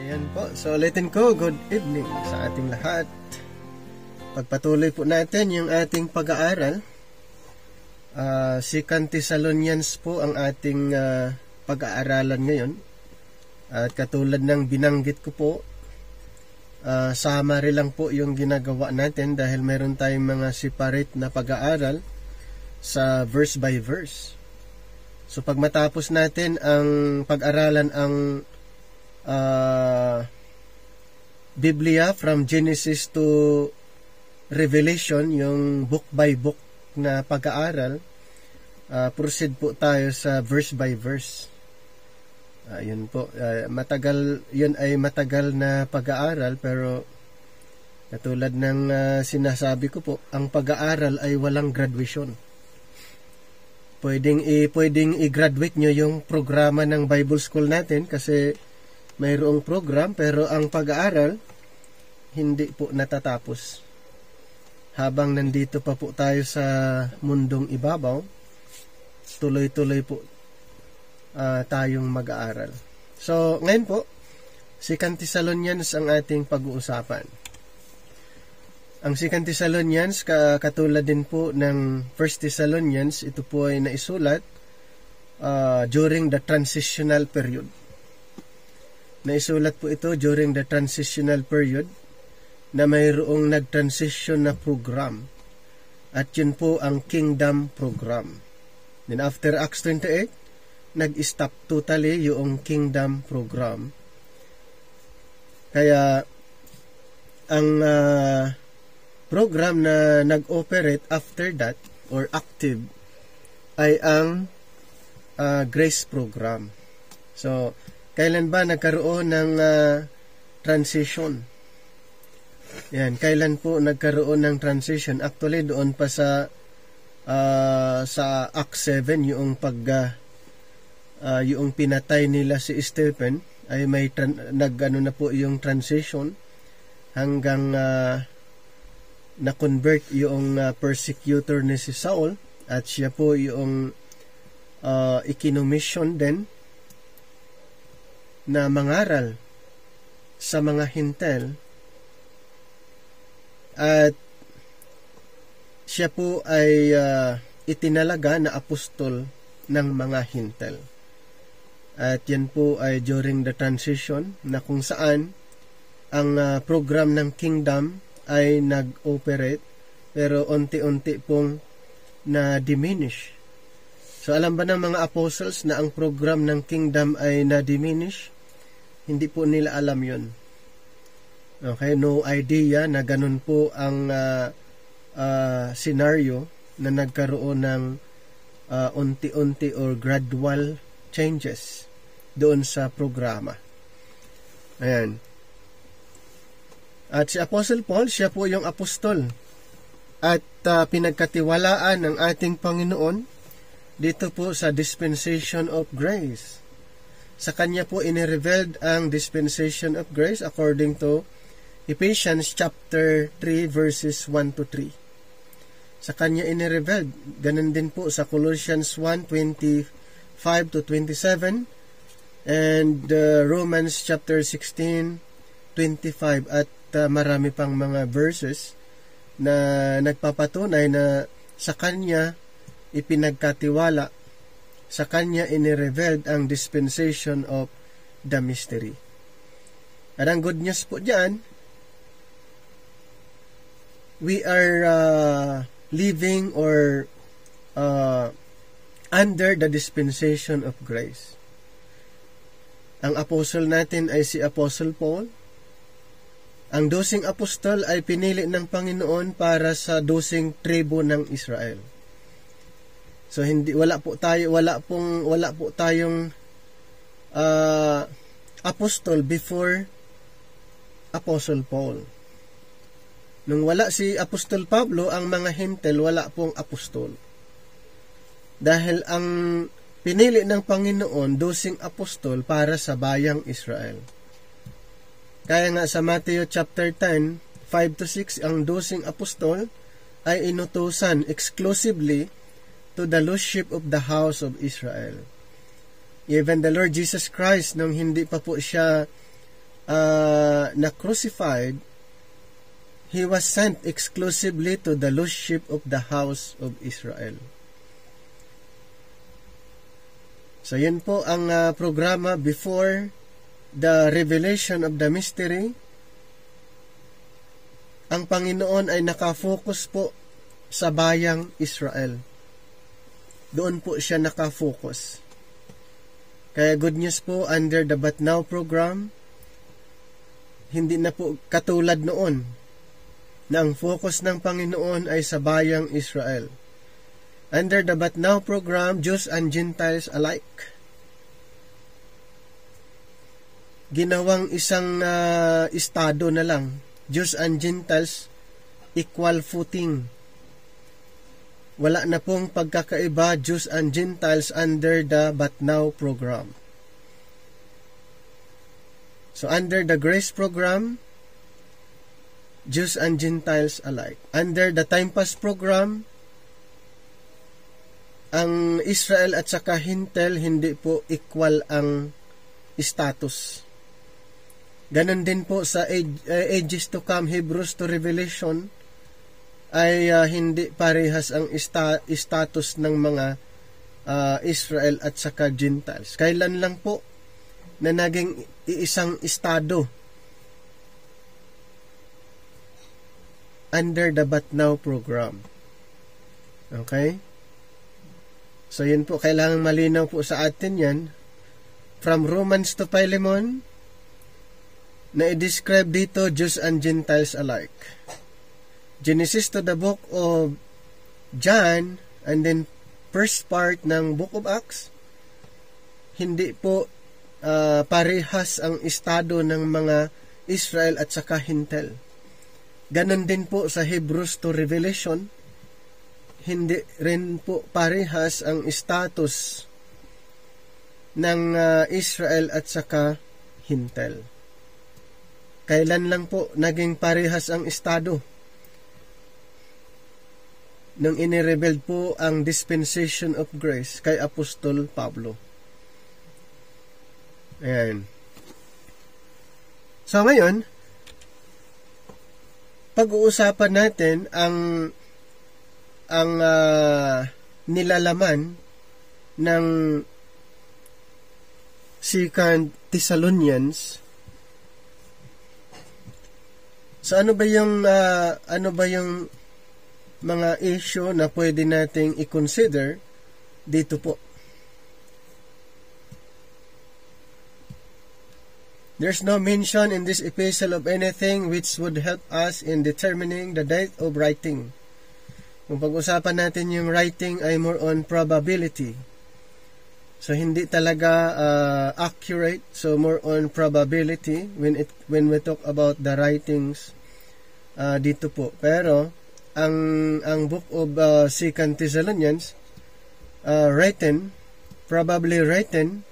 Ayan po, so ulitin ko, good evening sa ating lahat. Pagpatuloy po natin yung ating pag-aaral. 2 Thessalonians po ang ating pag-aaralan ngayon. At katulad ng binanggit ko po, summary lang po yung ginagawa natin dahil meron tayong mga separate na pag-aaral sa verse by verse. So pag matapos natin ang pag-aralan ang Biblia from Genesis to Revelation, yung book by book na pag-aaral, proceed po tayo sa verse by verse. Yun po, yun ay matagal na pag-aaral, pero katulad ng sinasabi ko po, ang pag-aaral ay walang graduation. Pwedeng i-graduate nyo yung programa ng Bible School natin kasi mayroong program, pero ang pag-aaral hindi po natatapos. Habang nandito pa po tayo sa mundong ibabaw, tuloy-tuloy po tayong mag-aaral. So, ngayon po, 2 Thessalonians ang ating pag-uusapan. Ang 2 Thessalonians, katulad din po ng 1 Thessalonians, ito po ay naisulat during the transitional period. Naisulat po ito during the transitional period na mayroong nag-transition na program. At yun po ang Kingdom Program. Then after Acts 28, nag-stop totally yung Kingdom Program. Kaya ang program na nag-operate after that or active ay ang Grace Program. So, kailan ba nagkaroon ng transition? Yan, kailan po nagkaroon ng transition? Actually, doon pa sa Acts 7, yung yung pinatay nila si Stephen, ay may nag-ano na po yung transition hanggang na-convert yung persecutor ni si Saul, at siya po yung ikinomission din na mangaral sa mga hintel, at siya po ay itinalaga na apostol ng mga hintel. At yan po ay during the transition na kung saan ang program ng kingdom ay nag-operate, pero unti-unti pong na-diminish. So alam ba ng mga apostles na ang program ng kingdom ay na-diminish? Hindi po nila alam yun. Okay, no idea na ganun po ang scenario na nagkaroon ng unti-unti or gradual changes doon sa programa. Ayan. At si Apostle Paul, siya po yung apostol at pinagkatiwalaan ng ating Panginoon dito po sa dispensation of grace. Sa kanya po inirevealed ang dispensation of grace according to Ephesians chapter 3 verses 1 to 3. Sa kanya inirevealed. Ganun din po sa Colossians 1:25 to 27 and Romans chapter 16:25 at marami pang mga verses na nagpapatunay na sa kanya ipinagkatiwala, sa kanya inirevealed ang dispensation of the mystery. At ang good news po dyan, we are living or under the dispensation of grace. Ang apostle natin ay si Apostle Paul. Ang 12 apostol ay pinili ng Panginoon para sa 12 tribo ng Israel. So wala po tayong apostol before Apostle Paul. Nung wala si Apostol Pablo, ang mga hintel wala pong apostol. Dahil ang pinili ng Panginoon 12 apostol para sa bayang Israel. Kaya nga sa Matthew chapter 10, 5 to 6, ang 12 apostol ay inutusan exclusively to the lordship of the house of Israel. Even the Lord Jesus Christ, nung hindi pa po siya na crucified, He was sent exclusively to the lost sheep of the house of Israel. So yun po ang programa before the revelation of the mystery. Ang Panginoon ay nakafocus po sa bayang Israel. Doon po siya nakafocus. Kaya good news po, under the But Now program, hindi na po katulad noon na ang focus ng Panginoon ay sa bayang Israel. Under the But Now program, Jews and Gentiles alike, ginawang isang estado na lang. Jews and Gentiles, equal footing. Wala na pong pagkakaiba, Jews and Gentiles, under the But Now program. So under the Grace program, Jews and Gentiles alike. Under the Time Pass program, ang Israel at saka Hintel, hindi po equal ang status. Ganon din po sa Ages to Come, Hebrews to Revelation, ay hindi parehas ang status ng mga Israel at saka Gentiles. Kailan lang po na naging iisang estado under the But Now program. Okay? So yun po, kailangan malinaw po sa atin yan. From Romans to Philemon, na i-describe dito Jews and Gentiles alike. Genesis to the book of John, and then first part ng book of Acts, hindi po parehas ang estado ng mga Israel at saka Hintel. Ganon din po sa Hebrews to Revelation, hindi rin po parehas ang status ng Israel at saka Hintel. Kailan lang po naging parehas ang estado? Nung inirebeld po ang dispensation of grace kay Apostol Pablo. Ayan. So ngayon, pag-uusapan natin ang nilalaman ng 2 Thessalonians. So ano ba yung mga issue na pwede nating i-consider dito po? There's no mention in this epistle of anything which would help us in determining the date of writing. Kung pag-usapan natin yung writing ay more on probability. So hindi talaga accurate, so more on probability when we talk about the writings dito po. Pero ang book of 2 Thessalonians probably written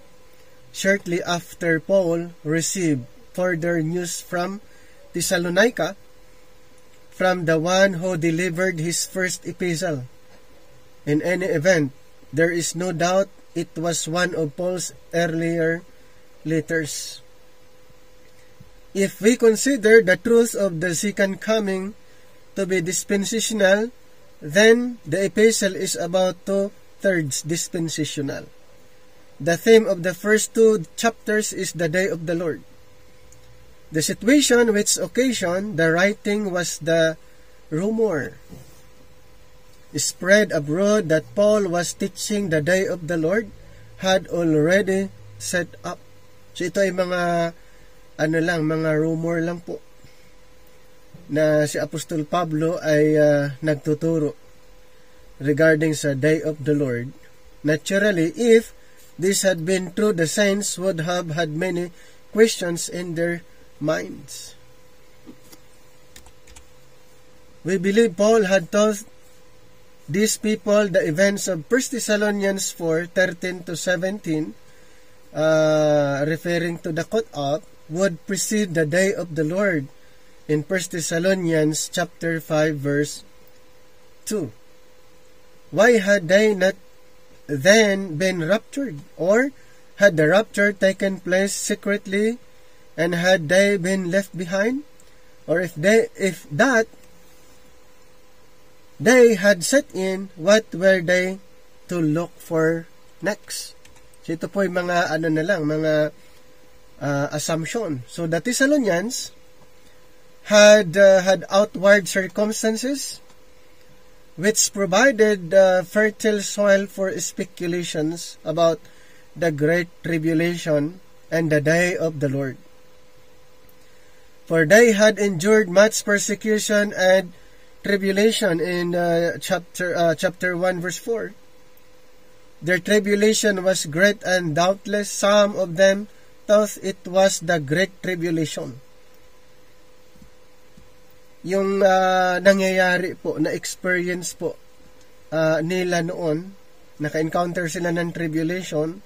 shortly after Paul received further news from Thessalonica from the one who delivered his first epistle. In any event, there is no doubt it was one of Paul's earlier letters. If we consider the truth of the second coming to be dispensational, then the epistle is about 2/3 dispensational. The theme of the first 2 chapters is the day of the Lord. The situation which occasioned the writing was the rumor spread abroad that Paul was teaching the day of the Lord had already set up. So ito ay mga mga rumor lang po na si Apostol Pablo ay nagtuturo regarding sa day of the Lord. Naturally, if this had been true, the saints would have had many questions in their minds. We believe Paul had told these people the events of 1 Thessalonians 4:13 to 17, referring to the cut-off, would precede the day of the Lord in 1 Thessalonians chapter 5 verse 2. Why had they not then been raptured? Or had the rapture taken place secretly And had they been left behind? Or if that they had set in, what were they to look for next? So ito po yung mga mga assumption. So the Thessalonians had outward circumstances which provided fertile soil for speculations about the great tribulation and the day of the Lord. For they had endured much persecution and tribulation in chapter 1 verse 4. Their tribulation was great, and doubtless some of them thought it was the great tribulation. Yung nangyayari po, na experience po nila noon, naka-encounter sila ng tribulation,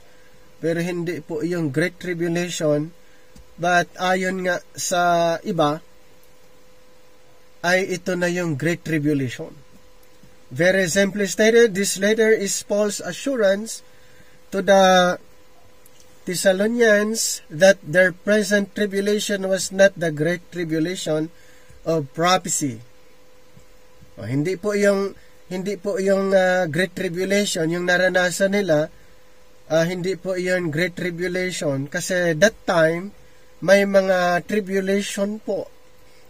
pero hindi po yung great tribulation, but ayon nga sa iba, ay ito na yung great tribulation. Very simply stated, this letter is Paul's assurance to the Thessalonians that their present tribulation was not the great tribulation of prophecy. Hindi po yung great tribulation yung naranasan nila, hindi po yung great tribulation kasi that time may mga tribulation po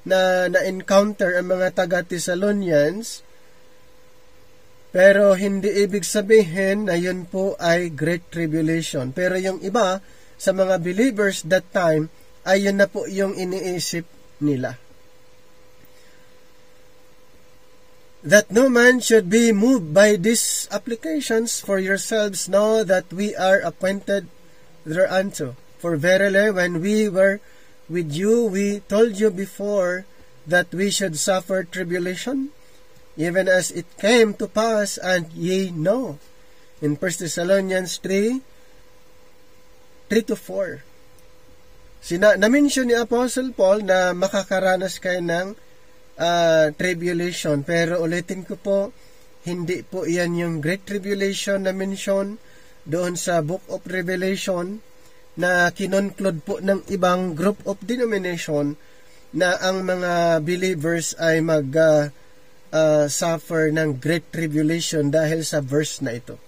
na na-encounter ang mga taga-Thessalonians, pero hindi ibig sabihin na yun po ay great tribulation. Pero yung iba sa mga believers that time ay yun na po yung iniisip nila. That no man should be moved by these applications, for yourselves know that we are appointed thereunto. For verily, when we were with you, we told you before that we should suffer tribulation, even as it came to pass, and ye know. In 1 Thessalonians 3:3-4. Na-mention ni Apostle Paul na makakaranas kayo ng tribulation. Pero ulitin ko po, hindi po yan yung Great Tribulation na mention doon sa Book of Revelation na kinonclude po ng ibang group of denomination na ang mga believers ay suffer ng Great Tribulation dahil sa verse na ito.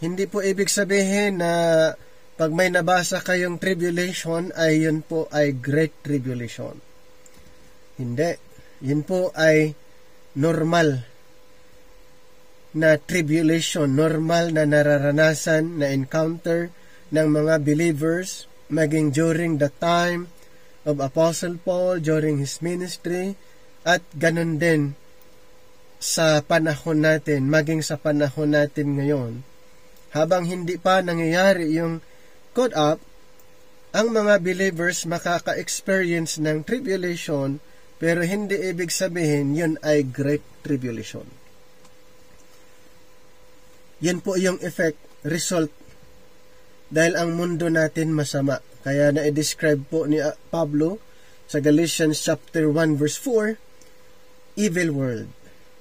Hindi po ibig sabihin na pag may nabasa kayong tribulation ay yun po ay Great Tribulation. Hindi. Yun po ay normal na tribulation, normal na nararanasan, na encounter ng mga believers maging during the time of Apostle Paul, during his ministry, at ganun din sa panahon natin, maging sa panahon natin ngayon. Habang hindi pa nangyayari yung caught up, ang mga believers makaka-experience ng tribulation, pero hindi ibig sabihin yun ay Great Tribulation. Yan po yung effect, result, dahil ang mundo natin masama. Kaya na-describe po ni Pablo sa Galatians chapter 1 verse 4, evil world.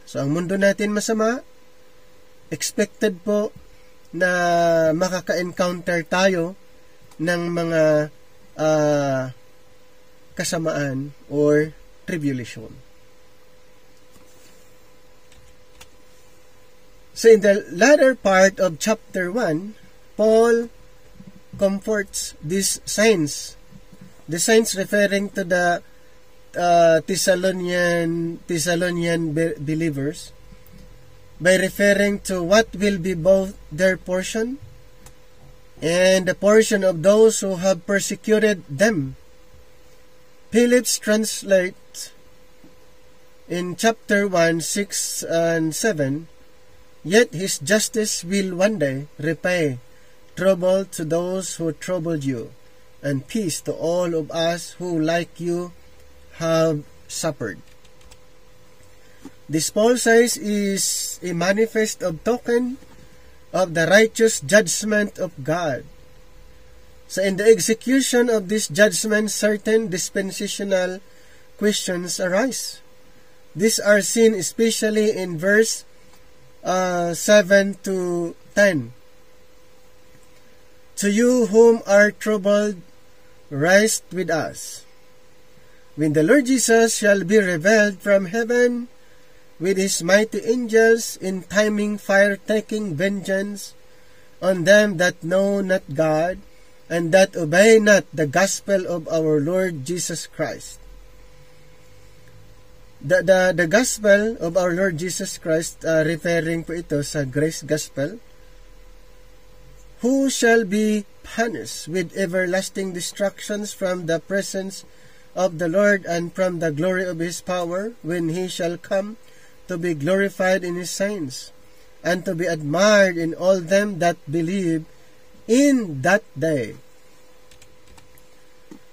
So ang mundo natin masama, expected po na makaka-encounter tayo ng mga kasamaan or tribulation. So in the latter part of chapter 1, Paul comforts these saints. The saints referring to the Thessalonian believers by referring to what will be both their portion and the portion of those who have persecuted them. Phillips translates in chapter 1, 6 and 7, yet his justice will one day repay trouble to those who troubled you, and peace to all of us who like you have suffered. This Paul says is a manifest of token of the righteous judgment of God. So in the execution of this judgment, certain dispensational questions arise. These are seen especially in verse 7 to 10. To you whom are troubled, rest with us. When the Lord Jesus shall be revealed from heaven with his mighty angels in timing fire taking vengeance on them that know not God and that obey not the gospel of our Lord Jesus Christ. The gospel of our Lord Jesus Christ, referring po ito sa grace gospel, who shall be punished with everlasting destructions from the presence of the Lord and from the glory of his power, when he shall come to be glorified in his saints, and to be admired in all them that believe in that day.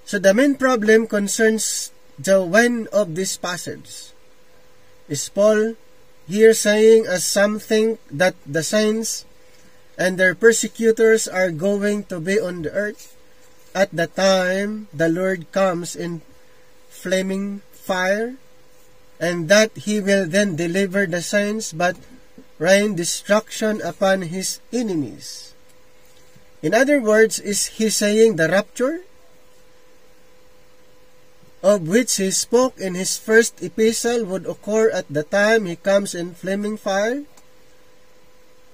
So the main problem concerns the when of this passage. Is Paul here saying as something that the saints and their persecutors are going to be on the earth at the time the Lord comes in flaming fire, and that he will then deliver the saints but rain destruction upon his enemies? In other words, is he saying the rapture, of which he spoke in his first epistle, would occur at the time he comes in flaming fire?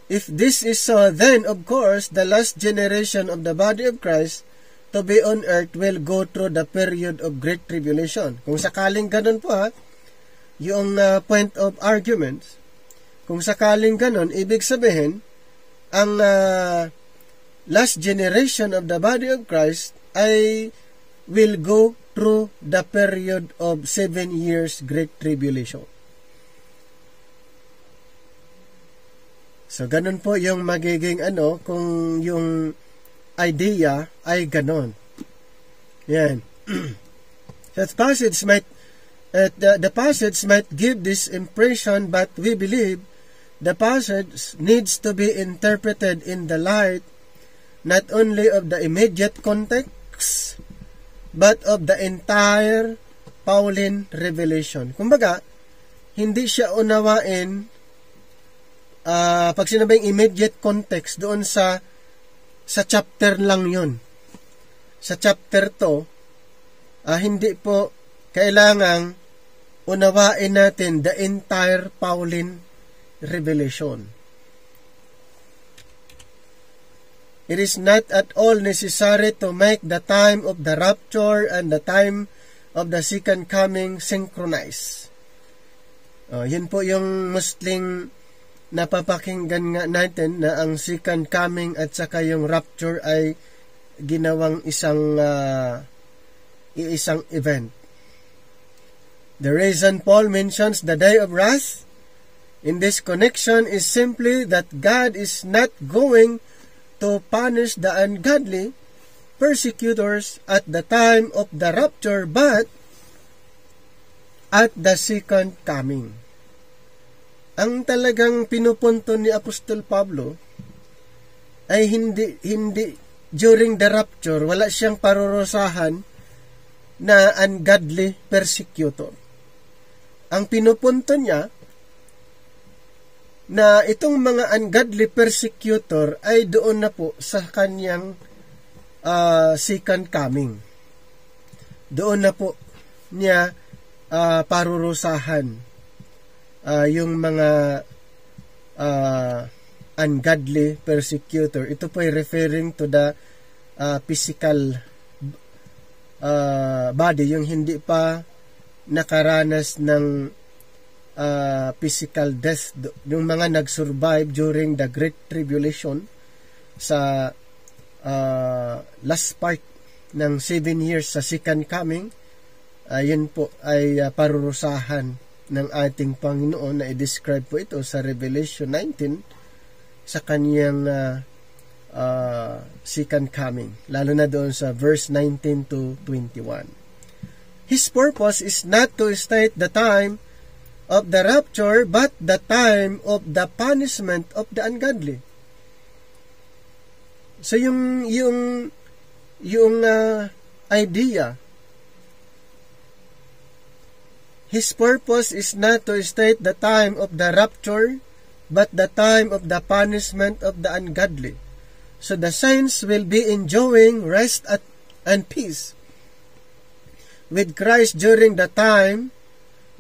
If this is so, then of course the last generation of the body of Christ to be on earth will go through the period of great tribulation. Kung sakaling ganun po yung point of argument, kung sakaling ganun, ibig sabihin, ang last generation of the body of Christ ay will go through the period of 7 years great tribulation. So, ganun po yung magiging kung yung idea ay ganon. Yan. That passage might, the passage might give this impression, but we believe the passage needs to be interpreted in the light not only of the immediate context, but of the entire Pauline revelation. Kumbaga, hindi siya unawain pag sinabing immediate context doon sa chapter lang yon. Sa chapter 2, hindi po kailangang unawain natin the entire Pauline revelation. It is not at all necessary to make the time of the rapture and the time of the second coming synchronize. Yun po yung mostling napapakinggan nga natin na ang second coming at saka yung rapture ay ginawang isang event. The reason Paul mentions the day of wrath in this connection is simply that God is not going to punish the ungodly persecutors at the time of the rapture, but at the second coming. Ang talagang pinupunto ni Apostol Pablo ay hindi during the rapture, wala siyang parurusahan na ungodly persecutor. Ang pinupunto niya na itong mga ungodly persecutor ay doon na po sa kanyang second coming. Doon na po niya parurusahan yung mga ungodly persecutor. Ito po ay referring to the physical body, yung hindi pa nakaranas ng physical death, yung mga nag-survive during the Great Tribulation sa last part ng 7 years sa second coming. Yun po ay parurusahan ng ating Panginoon na i-describe po ito sa Revelation 19 sa kaniyang second coming, lalo na doon sa verse 19 to 21. His purpose is not to state the time of the rapture, but the time of the punishment of the ungodly. So yung idea, his purpose is not to state the time of the rapture, but the time of the punishment of the ungodly. So the saints will be enjoying rest at and peace with Christ during the time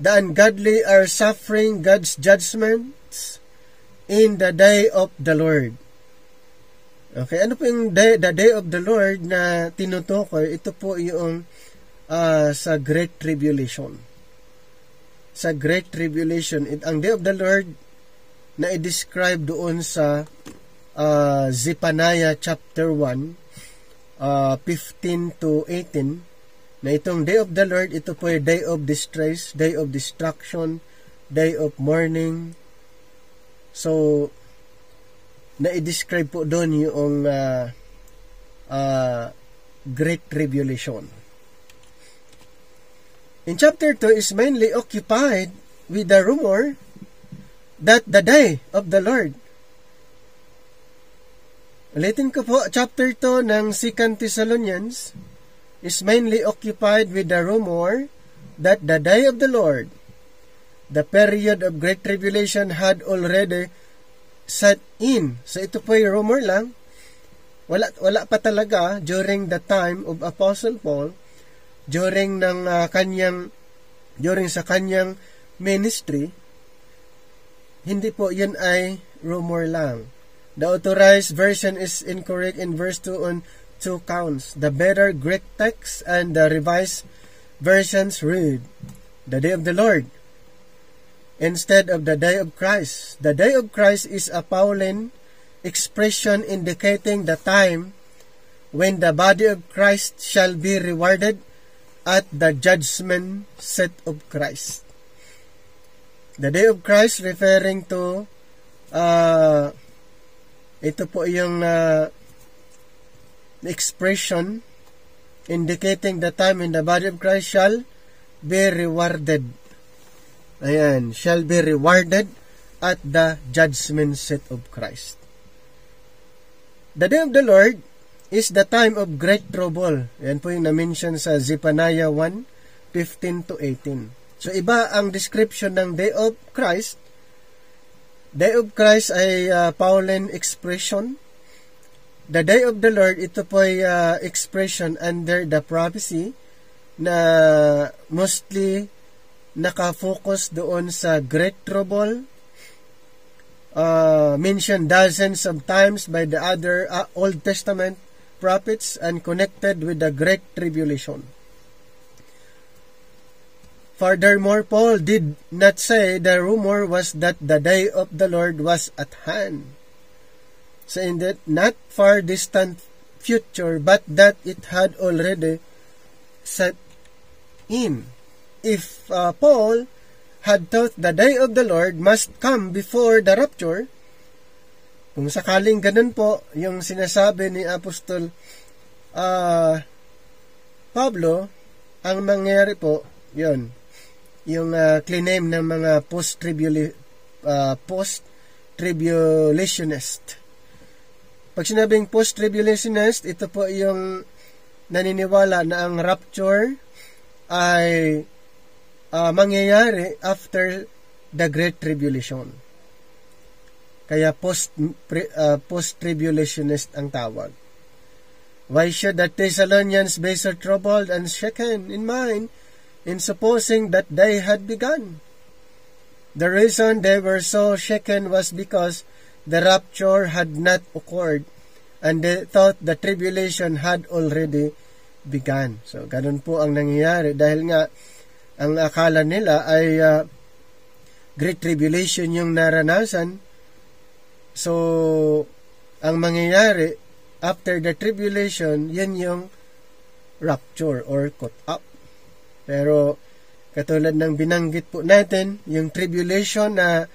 the ungodly are suffering God's judgments in the day of the Lord. Okay, ano po yung the day of the Lord na tinutukoy? Ito po yung sa Great Tribulation. Sa Great Tribulation, ang day of the Lord na i-describe doon sa Zephaniah chapter 1, 15 to 18, na itong day of the Lord, ito po ay day of distress, day of destruction, day of mourning. So, na-describe po doon yung Great Tribulation. In chapter 2 is mainly occupied with the rumor that the day of the Lord. Ulitin ko po, chapter 2 ng 2 Thessalonians is mainly occupied with the rumor that the day of the Lord, the period of Great Tribulation, had already set in. So ito po yung rumor lang. Wala pa talaga during the time of Apostle Paul, during sa kanyang ministry. Hindi po yun ay rumor lang. The authorized version is incorrect in verse 2 on 2 counts. The better Greek text and the revised versions read, the day of the Lord, instead of the day of Christ. The day of Christ is a Pauline expression indicating the time when the body of Christ shall be rewarded at the judgment seat of Christ. The day of Christ referring to ito po yung expression indicating the time when the body of Christ shall be rewarded. Ayan, shall be rewarded at the judgment seat of Christ. The day of the Lord is the time of great trouble. Ayan po yung na-mention sa Zephaniah 1, 15 to 18. So iba ang description ng day of Christ. Day of Christ ay Pauline expression. The day of the Lord, ito po ay expression under the prophecy na mostly nakafocus doon sa great trouble, mentioned dozens of times by the other Old Testament prophets and connected with the Great Tribulation. Furthermore, Paul did not say the rumor was that the day of the Lord was at hand, saying that not far distant future, but that it had already set in. If Paul had thought the day of the Lord must come before the rapture, kung sakaling ganun po yung sinasabi ni Apostol Pablo, ang mangyayari po, yun, yung claim ng mga post-tribulationist. Pag sinabing post-tribulationist, ito po yung naniniwala na ang rapture ay mangyayari after the Great Tribulation. Kaya post-tribulationist ang tawag. Why should the Thessalonians be so troubled and shaken in mind in supposing that they had begun? The reason they were so shaken was because the rapture had not occurred and they thought the tribulation had already begun. So, ganun po ang nangyayari dahil nga ang akala nila ay Great Tribulation yung naranasan. So, ang mangyayari after the tribulation, yan yung rapture or caught up. Pero, katulad ng binanggit po natin, yung tribulation na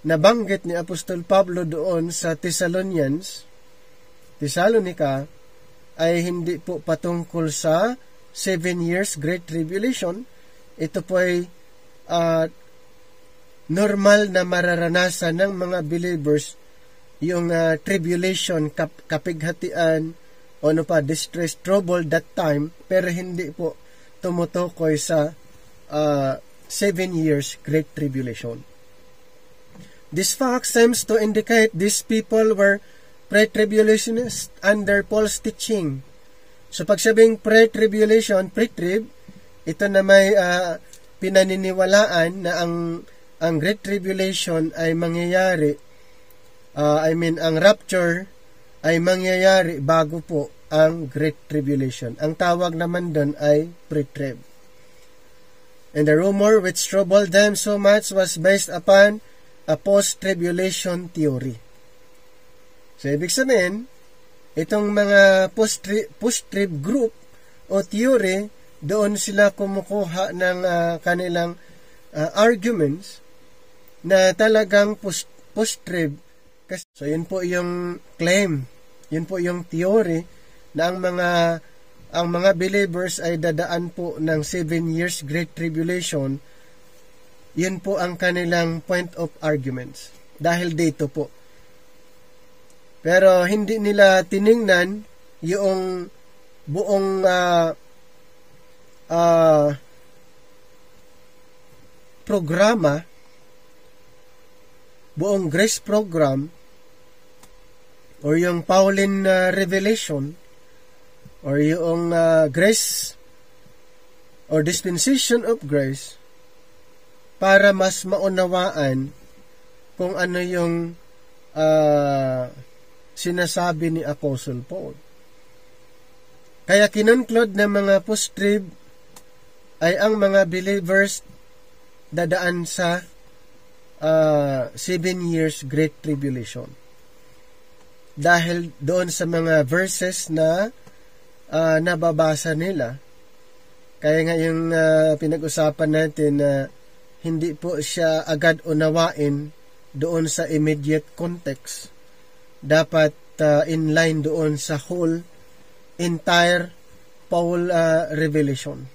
nabanggit ni Apostol Pablo doon sa Thessalonica, ay hindi po patungkol sa 7 years Great Tribulation. Ito po ay normal na mararanasan ng mga believers yung tribulation, kapighatian, o distress, trouble that time, pero hindi po tumutukoy sa 7 years Great Tribulation. This fact seems to indicate these people were pre-tribulationists under false teaching. So pagsabing pre-tribulation, pre-trib, ito na may pinaniniwalaan na ang Great Tribulation ay mangyayari, ang rapture ay mangyayari bago po ang Great Tribulation. Ang tawag naman doon ay pre-trib. And the rumor which troubled them so much was based upon a post-tribulation theory. So, ibig sabihin, itong mga post-trib group o theory, doon sila kumukuha ng kanilang arguments na talagang post-trib. So, yun po yung claim, yun po yung theory na ang mga believers ay dadaan po ng 7 years Great Tribulation. Yun po ang kanilang point of arguments. Dahil dito po. Pero hindi nila tiningnan yung buong programa, buong grace program, or yung Pauline revelation, or yung grace or dispensation of grace, para mas maunawaan kung ano yung sinasabi ni Apostle Paul. Kaya kinonklud ng mga post-trib ay ang mga believers dadaan sa 7 years Great Tribulation. Dahil doon sa mga verses na nababasa nila. Kaya nga yung pinag-usapan natin na hindi po siya agad unawain doon sa immediate context. Dapat in line doon sa whole entire Paul revelation.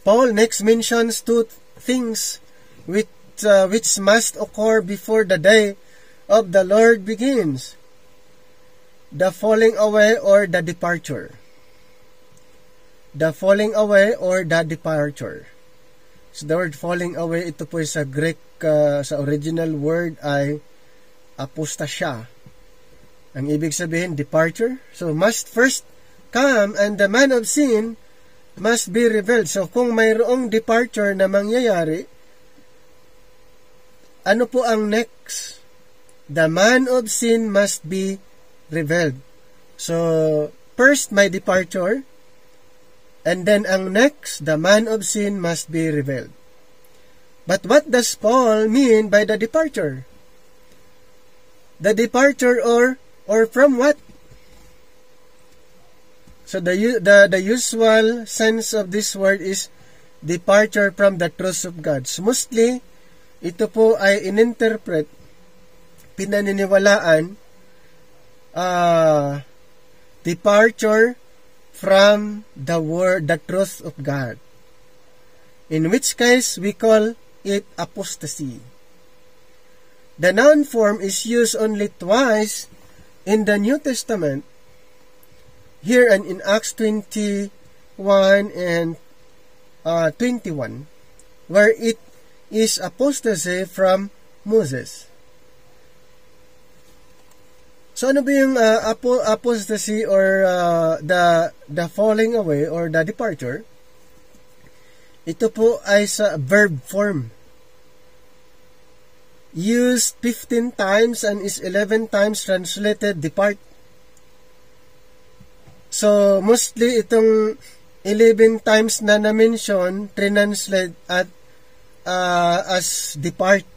Paul next mentions two things which must occur before the day of the Lord begins: the falling away or the departure. The falling away or the departure. So the word falling away, ito po sa Greek, sa original word ay apostasya. Ang ibig sabihin, departure. So must first come and the man of sin must be revealed. So kung mayroong departure na mangyayari, ano po ang next? The man of sin must be revealed. So, first, may departure, and then ang next, the man of sin must be revealed. But what does Paul mean by the departure? The departure or from what? So, the usual sense of this word is departure from the truth of God. So, mostly, ito po ay ininterpret, pinaniniwalaan, departure from the word, the truth of God. In which case, we call it apostasy. The noun form is used only twice in the New Testament, here and in Acts 21 and 21, where it is apostasy from Moses. So ano ba yung apostasy or the falling away or the departure? Ito po ay sa verb form. Used 15 times and is 11 times translated depart. So mostly itong 11 times na na-mention, translate at as depart.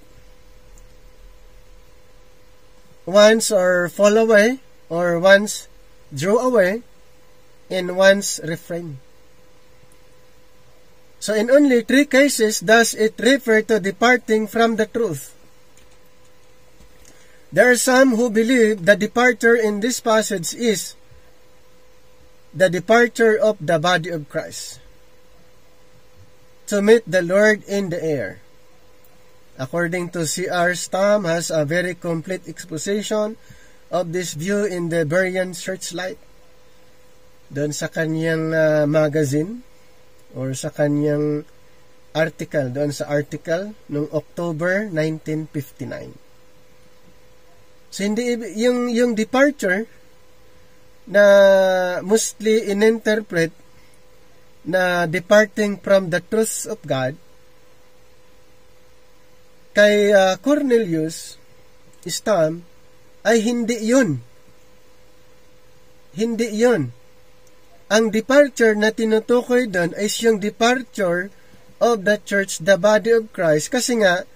Once or fall away, or once draw away, and once refrain. So in only 3 cases does it refer to departing from the truth. There are some who believe the departure in this passage is the departure of the body of Christ to meet the Lord in the air. According to C.R. Stam, has a very complete exposition of this view in the Berean Searchlight. Doon sa kanyang magazine or sa kanyang article, doon sa article noong October 1959. So, hindi yung departure na mostly ininterpret na departing from the truth of God kay Cornelius Stam ay hindi yun. Hindi yun. Ang departure na tinutukoy doon ay yung departure of the church, the body of Christ. Kasi nga,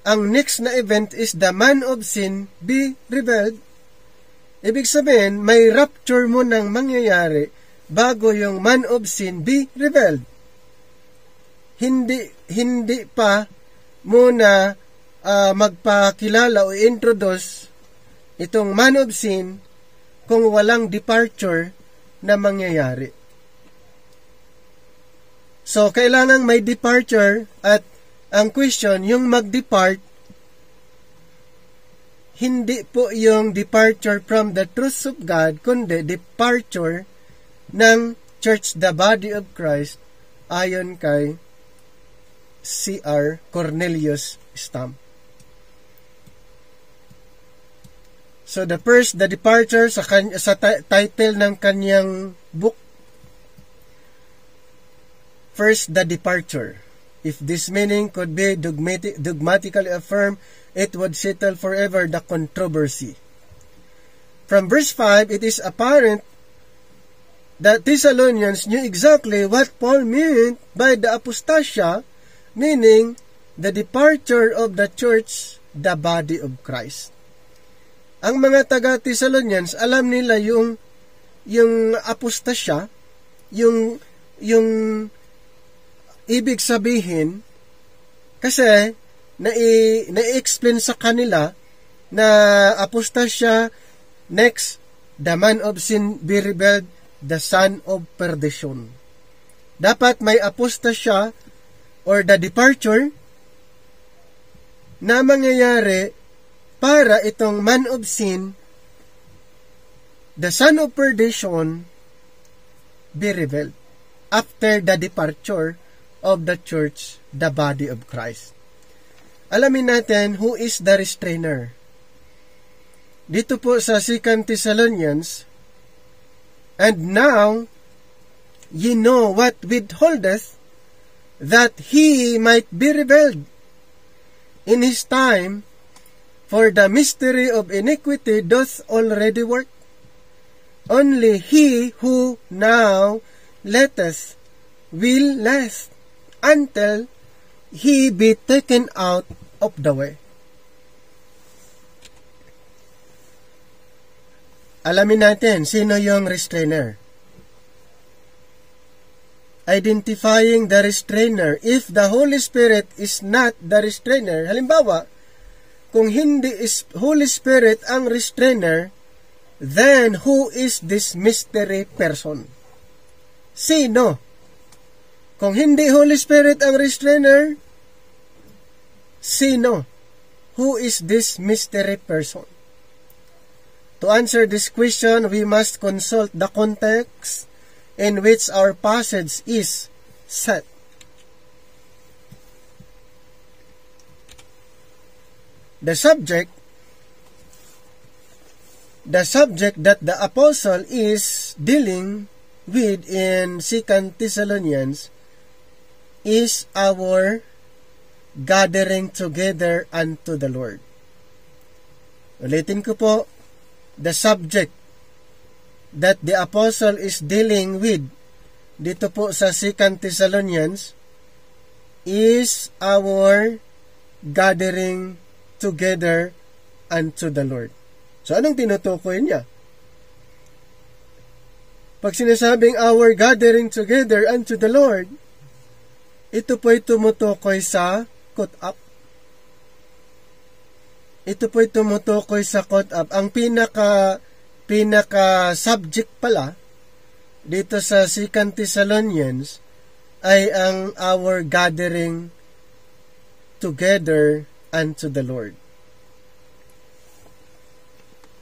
ang next na event is the man of sin be revealed. Ibig sabihin, may rapture mo nang mangyayari bago yung man of sin be revealed. Hindi pa muna magpakilala o introduce itong man of sin kung walang departure na mangyayari. So, kailangan may departure at ang question, yung mag-depart, hindi po yung departure from the truth of God, kundi departure ng church, the body of Christ, ayon kay C.R. Cornelius Stam. So, the departure sa title ng kanyang book, first, the departure. If this meaning could be dogmatically affirmed, it would settle forever the controversy. From verse 5, it is apparent that Thessalonians knew exactly what Paul meant by the apostasia, meaning the departure of the church, the body of Christ. Ang mga taga-Thessalonians, alam nila yung apostasya, yung ibig sabihin, kasi na-explain sa kanila na apostasya, next, the man of sin be rebelled, the son of perdition. Dapat may apostasya or the departure na mangyayari para itong man of sin, the son of perdition, be revealed after the departure of the church, the body of Christ. Alamin natin who is the restrainer. Dito po sa 2 Thessalonians, and now ye know what withholdeth, that he might be revealed in his time, for the mystery of iniquity doth already work. Only he who now letteth will last until he be taken out of the way. Alamin natin sino yung restrainer. Identifying the restrainer. If the Holy Spirit is not the restrainer, halimbawa, kung hindi is Holy Spirit ang restrainer, then who is this mystery person? Sino? Kung hindi Holy Spirit ang restrainer, sino? Who is this mystery person? To answer this question, we must consult the context in which our passage is set. The subject that the apostle is dealing with in 2 Thessalonians is our gathering together unto the Lord. Ulitin ko po, the subject that the apostle is dealing with dito po sa 2 Thessalonians is our gathering together unto the Lord. So, anong tinutukoy niya? Pag sinasabing our gathering together unto the Lord, ito po'y tumutukoy sa caught up. Ito po'y tumutukoy sa caught up. Ang pinaka subject pala dito sa 2 Thessalonians ay ang our gathering together unto the Lord.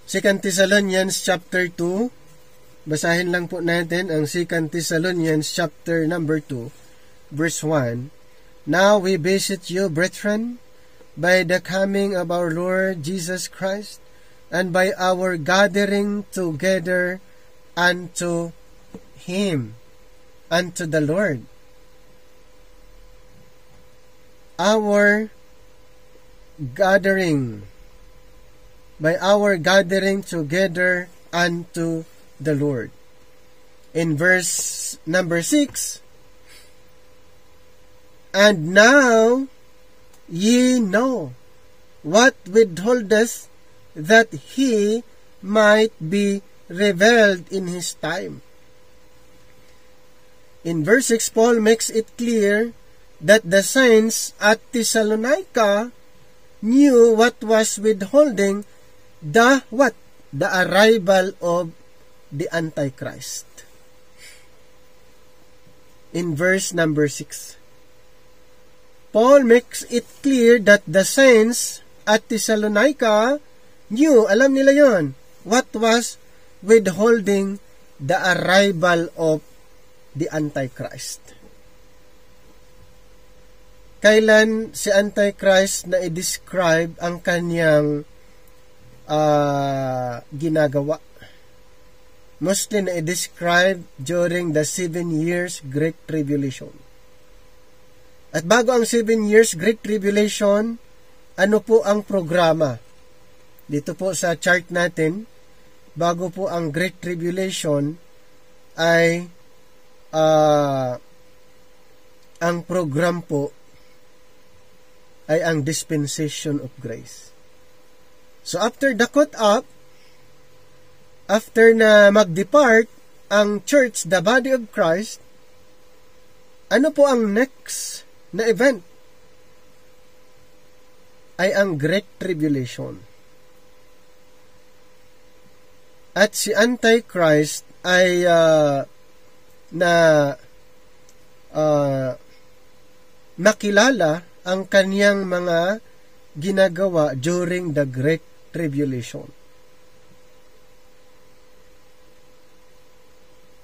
2 Thessalonians chapter 2, basahin lang po natin ang 2 Thessalonians chapter number 2, verse 1. Now we beseech you, brethren, by the coming of our Lord Jesus Christ, and by our gathering together unto Him, unto the Lord. Our gathering, by our gathering together unto the Lord. In verse number 6, and now ye know what withholdeth, that He might be revealed in His time. In verse 6, Paul makes it clear that the saints at Thessalonica knew what was withholding the what? The arrival of the Antichrist. In verse number 6, Paul makes it clear that the saints at Thessalonica knew, alam nila yon, what was withholding the arrival of the Antichrist. Kailan si Antichrist na i-describe ang kanyang ginagawa? Mostly na i-describe during the 7 years Great Tribulation. At bago ang 7 years Great Tribulation, ano po ang programa? Dito po sa chart natin, bago po ang Great Tribulation, ay ang program po ay ang Dispensation of Grace. So after the caught up, after na mag-depart ang church, the body of Christ, ano po ang next na event? Ay ang Great Tribulation. At si Antichrist ay nakilala ang kaniyang mga ginagawa during the Great Tribulation.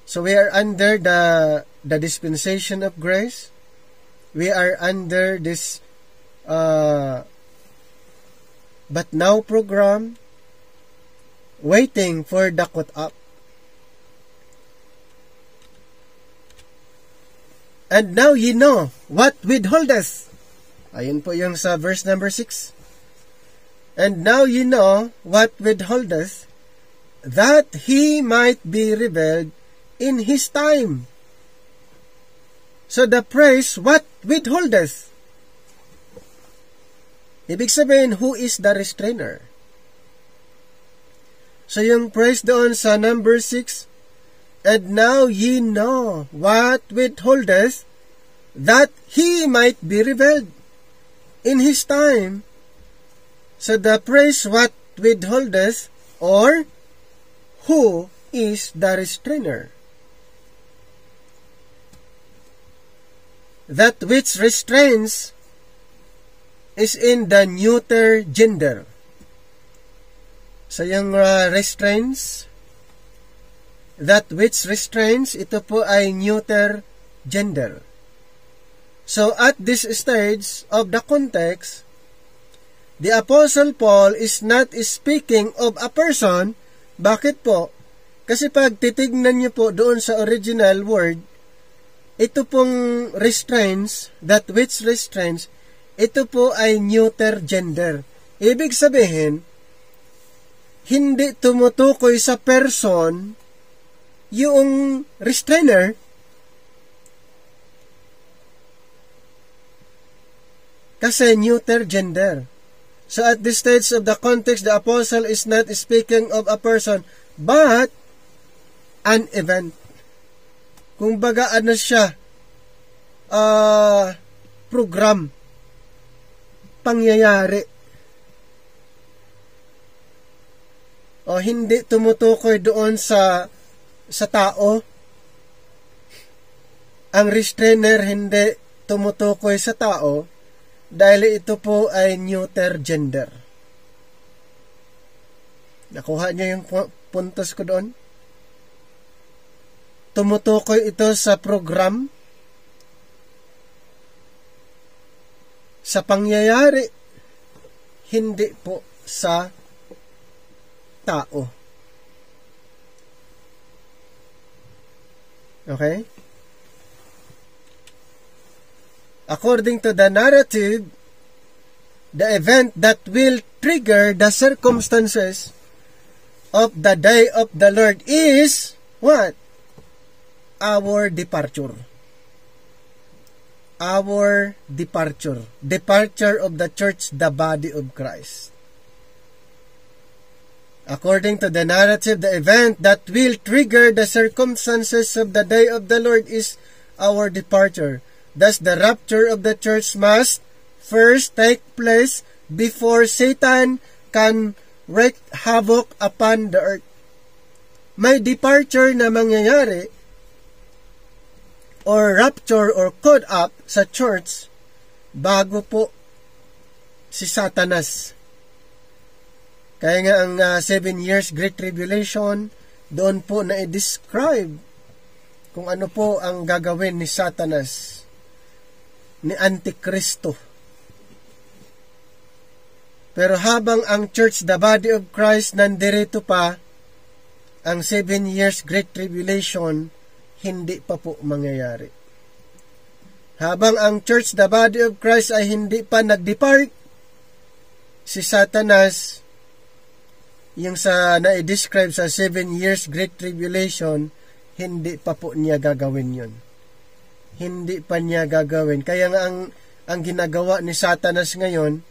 So we are under the dispensation of grace. We are under this but now program, waiting for the caught up. And now ye know what withholdeth. Ayun po yung sa verse number 6. And now ye know what withholdeth, that He might be revealed in His time. So the praise, what withholdeth? Ibig sabihin, who is the restrainer? So yung praise doon sa number 6, and now ye know what withholdeth, that He might be revealed in His time. So the praise, what withholdeth, or who is the restrainer? That which restrains is in the neuter gender. So yung restrains, that which restrains, ito po ay neuter gender. So at this stage of the context, the Apostle Paul is not speaking of a person. Bakit po? Kasi pag titignan niyo po doon sa original word, ito pong restrains, that which restrains, ito po ay neuter gender. Ibig sabihin, hindi tumutukoy sa person yung restrainer, kasi neuter gender. So at this stage of the context, the apostle is not speaking of a person, but an event. Kung baga ano siya, program, pangyayari. O hindi tumutukoy doon sa tao. Ang restrainer hindi tumutukoy sa tao dahil ito po ay neuter gender. Nakuha niyo yung puntos ko doon? Tumutukoy ito sa program, sa pangyayari, hindi po sa tao. Okay? According to the narrative, the event that will trigger the circumstances of the day of the Lord is what? Our departure. Our departure. Departure of the church, the body of Christ. According to the narrative, the event that will trigger the circumstances of the day of the Lord is our departure. Thus, the rapture of the church must first take place before Satan can wreak havoc upon the earth. May departure na mangyayari or rapture or caught up sa church bago po si Satanas. Kaya nga ang 7 years Great Tribulation, doon po na i-describe kung ano po ang gagawin ni Satanas, ni Antikristo. Pero habang ang church, the body of Christ, nandirito pa, ang 7 years Great Tribulation, hindi pa po mangyayari. Habang ang church, the body of Christ, ay hindi pa nag-depart, si Satanas, yung sa na-describe sa 7 years Great Tribulation, hindi pa po niya gagawin yun. Hindi pa niya gagawin. Kaya nga ang ginagawa ni Satanas ngayon,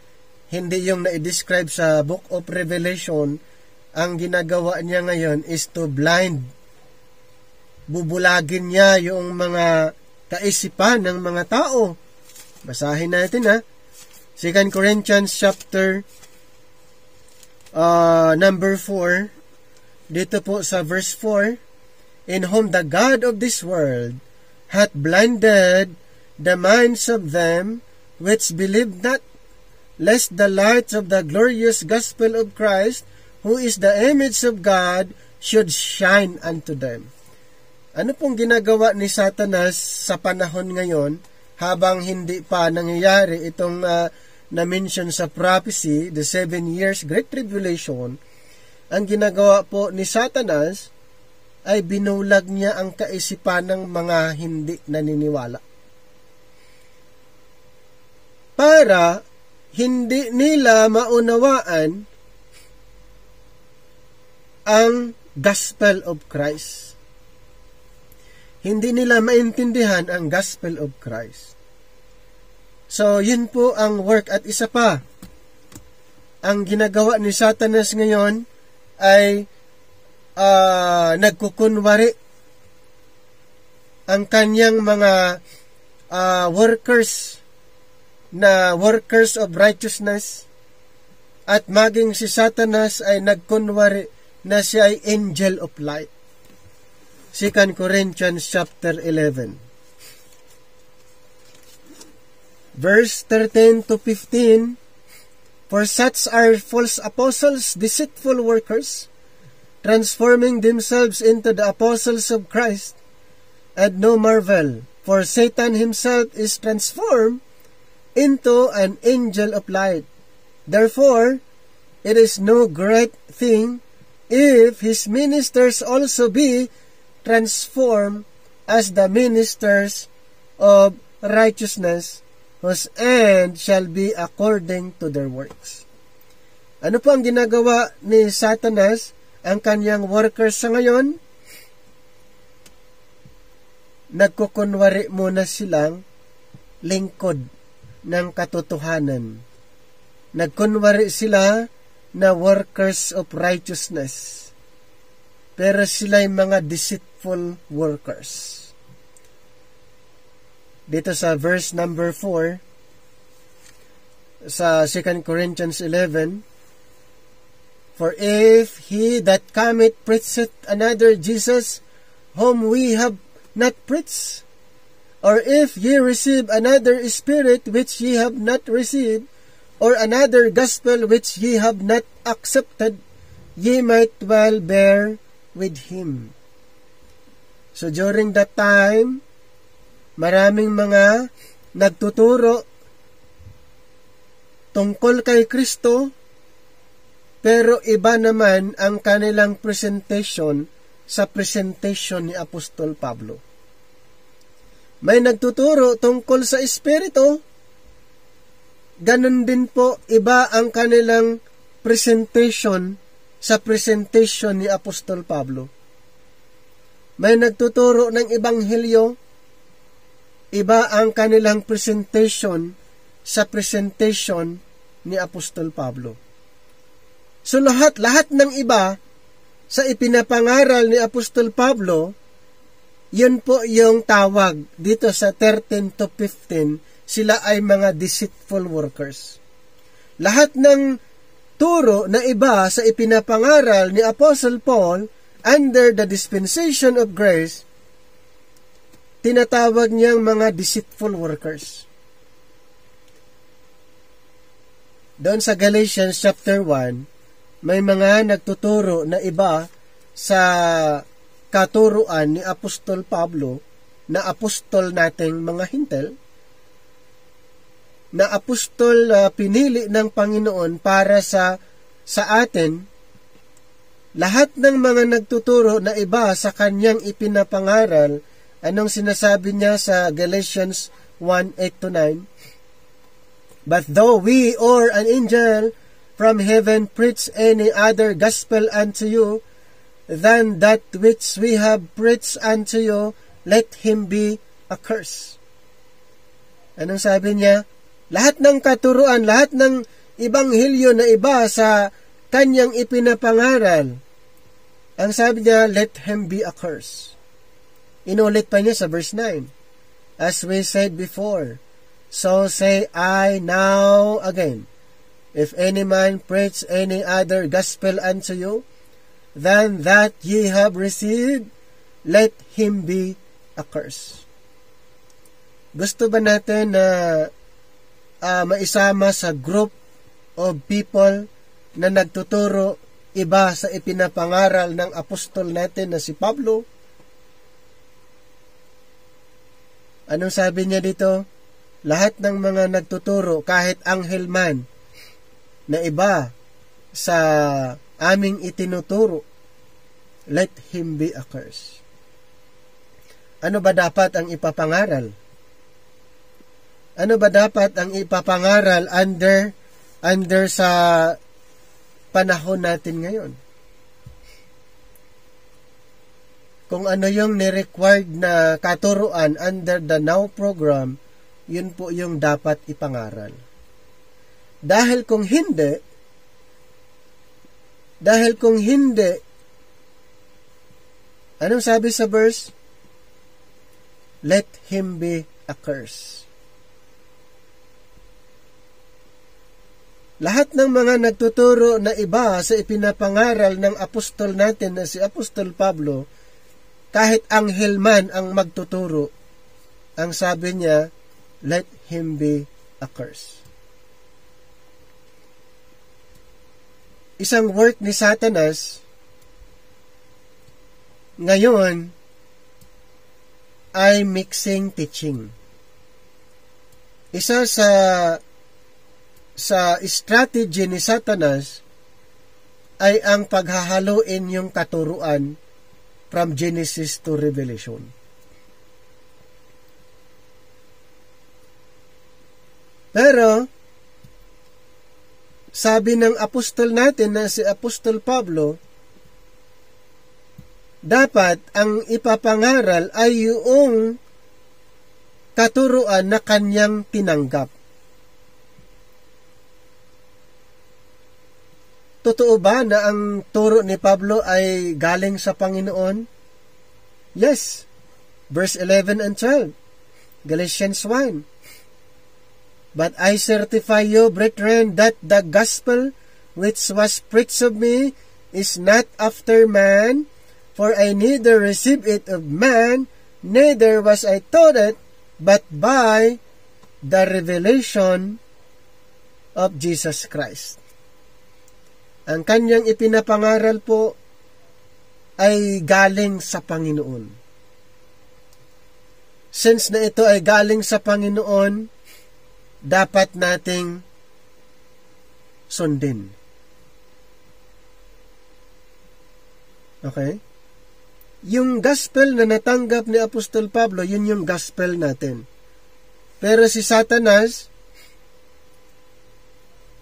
hindi yung na-describe sa Book of Revelation. Ang ginagawa niya ngayon is to blind. Bubulagin niya yung mga kaisipan ng mga tao. Basahin natin 2 Corinthians chapter number 4. Dito po sa verse 4. In whom the God of this world hath blinded the minds of them which believe not, lest the light of the glorious gospel of Christ, who is the image of God, should shine unto them. Ano pong ginagawa ni Satanas sa panahon ngayon, habang hindi pa nangyayari itong na-mention sa prophecy, the 7 years Great Tribulation? Ang ginagawa po ni Satanas ay binulag niya ang kaisipan ng mga hindi naniniwala. Para hindi nila maunawaan ang gospel of Christ. Hindi nila maintindihan ang gospel of Christ. So, yun po ang work. At isa pa, ang ginagawa ni Satanas ngayon ay nagkukunwari ang kanyang mga workers na workers of righteousness, at maging si Satanas ay nagkunwari na siya ay angel of light. 2 Corinthians chapter 11 verse 13 to 15. For such are false apostles, deceitful workers, transforming themselves into the apostles of Christ. And no marvel, for Satan himself is transformed into an angel of light. Therefore, it is no great thing if his ministers also be transformed as the ministers of righteousness, whose end shall be according to their works. Ano po ang ginagawa ni Satanas, ang kanyang workers sa ngayon? Nagkukunwari muna silang lingkod ng katotohanan. Nagkunwari sila na workers of righteousness, pero sila'y mga deceitful workers. Dito sa verse number 4 sa 2 Corinthians 11, for if he that cometh preacheth another Jesus, whom we have not preached, or if ye receive another spirit which ye have not received, or another gospel which ye have not accepted, ye might well bear with him. So during that time, maraming mga nagtuturo tungkol kay Kristo pero iba naman ang kanilang presentation sa presentation ni Apostol Pablo. May nagtuturo tungkol sa Espiritu, ganun din po iba ang kanilang presentation sa presentation ni Apostol Pablo. May nagtuturo ng Ebanghelyo, iba ang kanilang presentation sa presentation ni Apostol Pablo. So lahat ng iba sa ipinapangaral ni Apostol Pablo, yun po yung tawag dito sa 13 to 15, sila ay mga deceitful workers. Lahat ng turo na iba sa ipinapangaral ni Apostle Paul under the dispensation of grace, tinatawag niyang mga deceitful workers. Doon sa Galatians chapter 1, may mga nagtuturo na iba sa katuruan ni Apostol Pablo, na apostol nating mga Hintel, na apostol pinili ng Panginoon para sa atin. Lahat ng mga nagtuturo na iba sa kanyang ipinapangaral, anong sinasabi niya sa Galatians 1:8-9? But though we or an angel from heaven preach any other gospel unto you than that which we have preached unto you, let him be accursed. Anong sabi niya? Lahat ng katuruan, lahat ng ebanghelyo na iba sa kanyang ipinapangaral, ang sabi niya, let him be accursed. Inulit pa niya sa verse 9. As we said before, so say I now again, if any man preach any other gospel unto you than that ye have received, let him be accursed. Gusto ba natin na maisama sa group of people na nagtuturo iba sa ipinapangaral ng apostol natin na si Pablo? Anong sabi niya dito? Lahat ng mga nagtuturo, kahit anghel man, na iba sa aming itinuturo, let him be accursed. Ano ba dapat ang ipapangaral? Ano ba dapat ang ipapangaral under sa panahon natin ngayon? Kung ano yung ni-required na katuruan under the Now program, yun po yung dapat ipangaral. Dahil kung hindi, anong sabi sa verse? Let him be accursed. Lahat ng mga nagtuturo na iba sa ipinapangaral ng apostol natin na si Apostol Pablo, kahit anghel man ang magtuturo, ang sabi niya, let him be accursed. Isang work ni Satanas ngayon ay mixing teaching. Isa sa strategy ni Satanas ay ang paghahaluin yung katuruan from Genesis to Revelation. Pero, sabi ng apostol natin na si Apostol Pablo, dapat ang ipapangaral ay yung katuruan na kanyang tinanggap. Totoo ba na ang turo ni Pablo ay galing sa Panginoon? Yes. Verse 11 and 12. Galatians 1. But I certify you, brethren, that the gospel which was preached of me is not after man, for I neither received it of man, neither was I taught it, but by the revelation of Jesus Christ. Ang kanyang ipinapangaral po ay galing sa Panginoon. Since na ito ay galing sa Panginoon, dapat nating sundin. Okay? Yung gospel na natanggap ni Apostol Pablo, yun yung gospel natin. Pero si Satanas,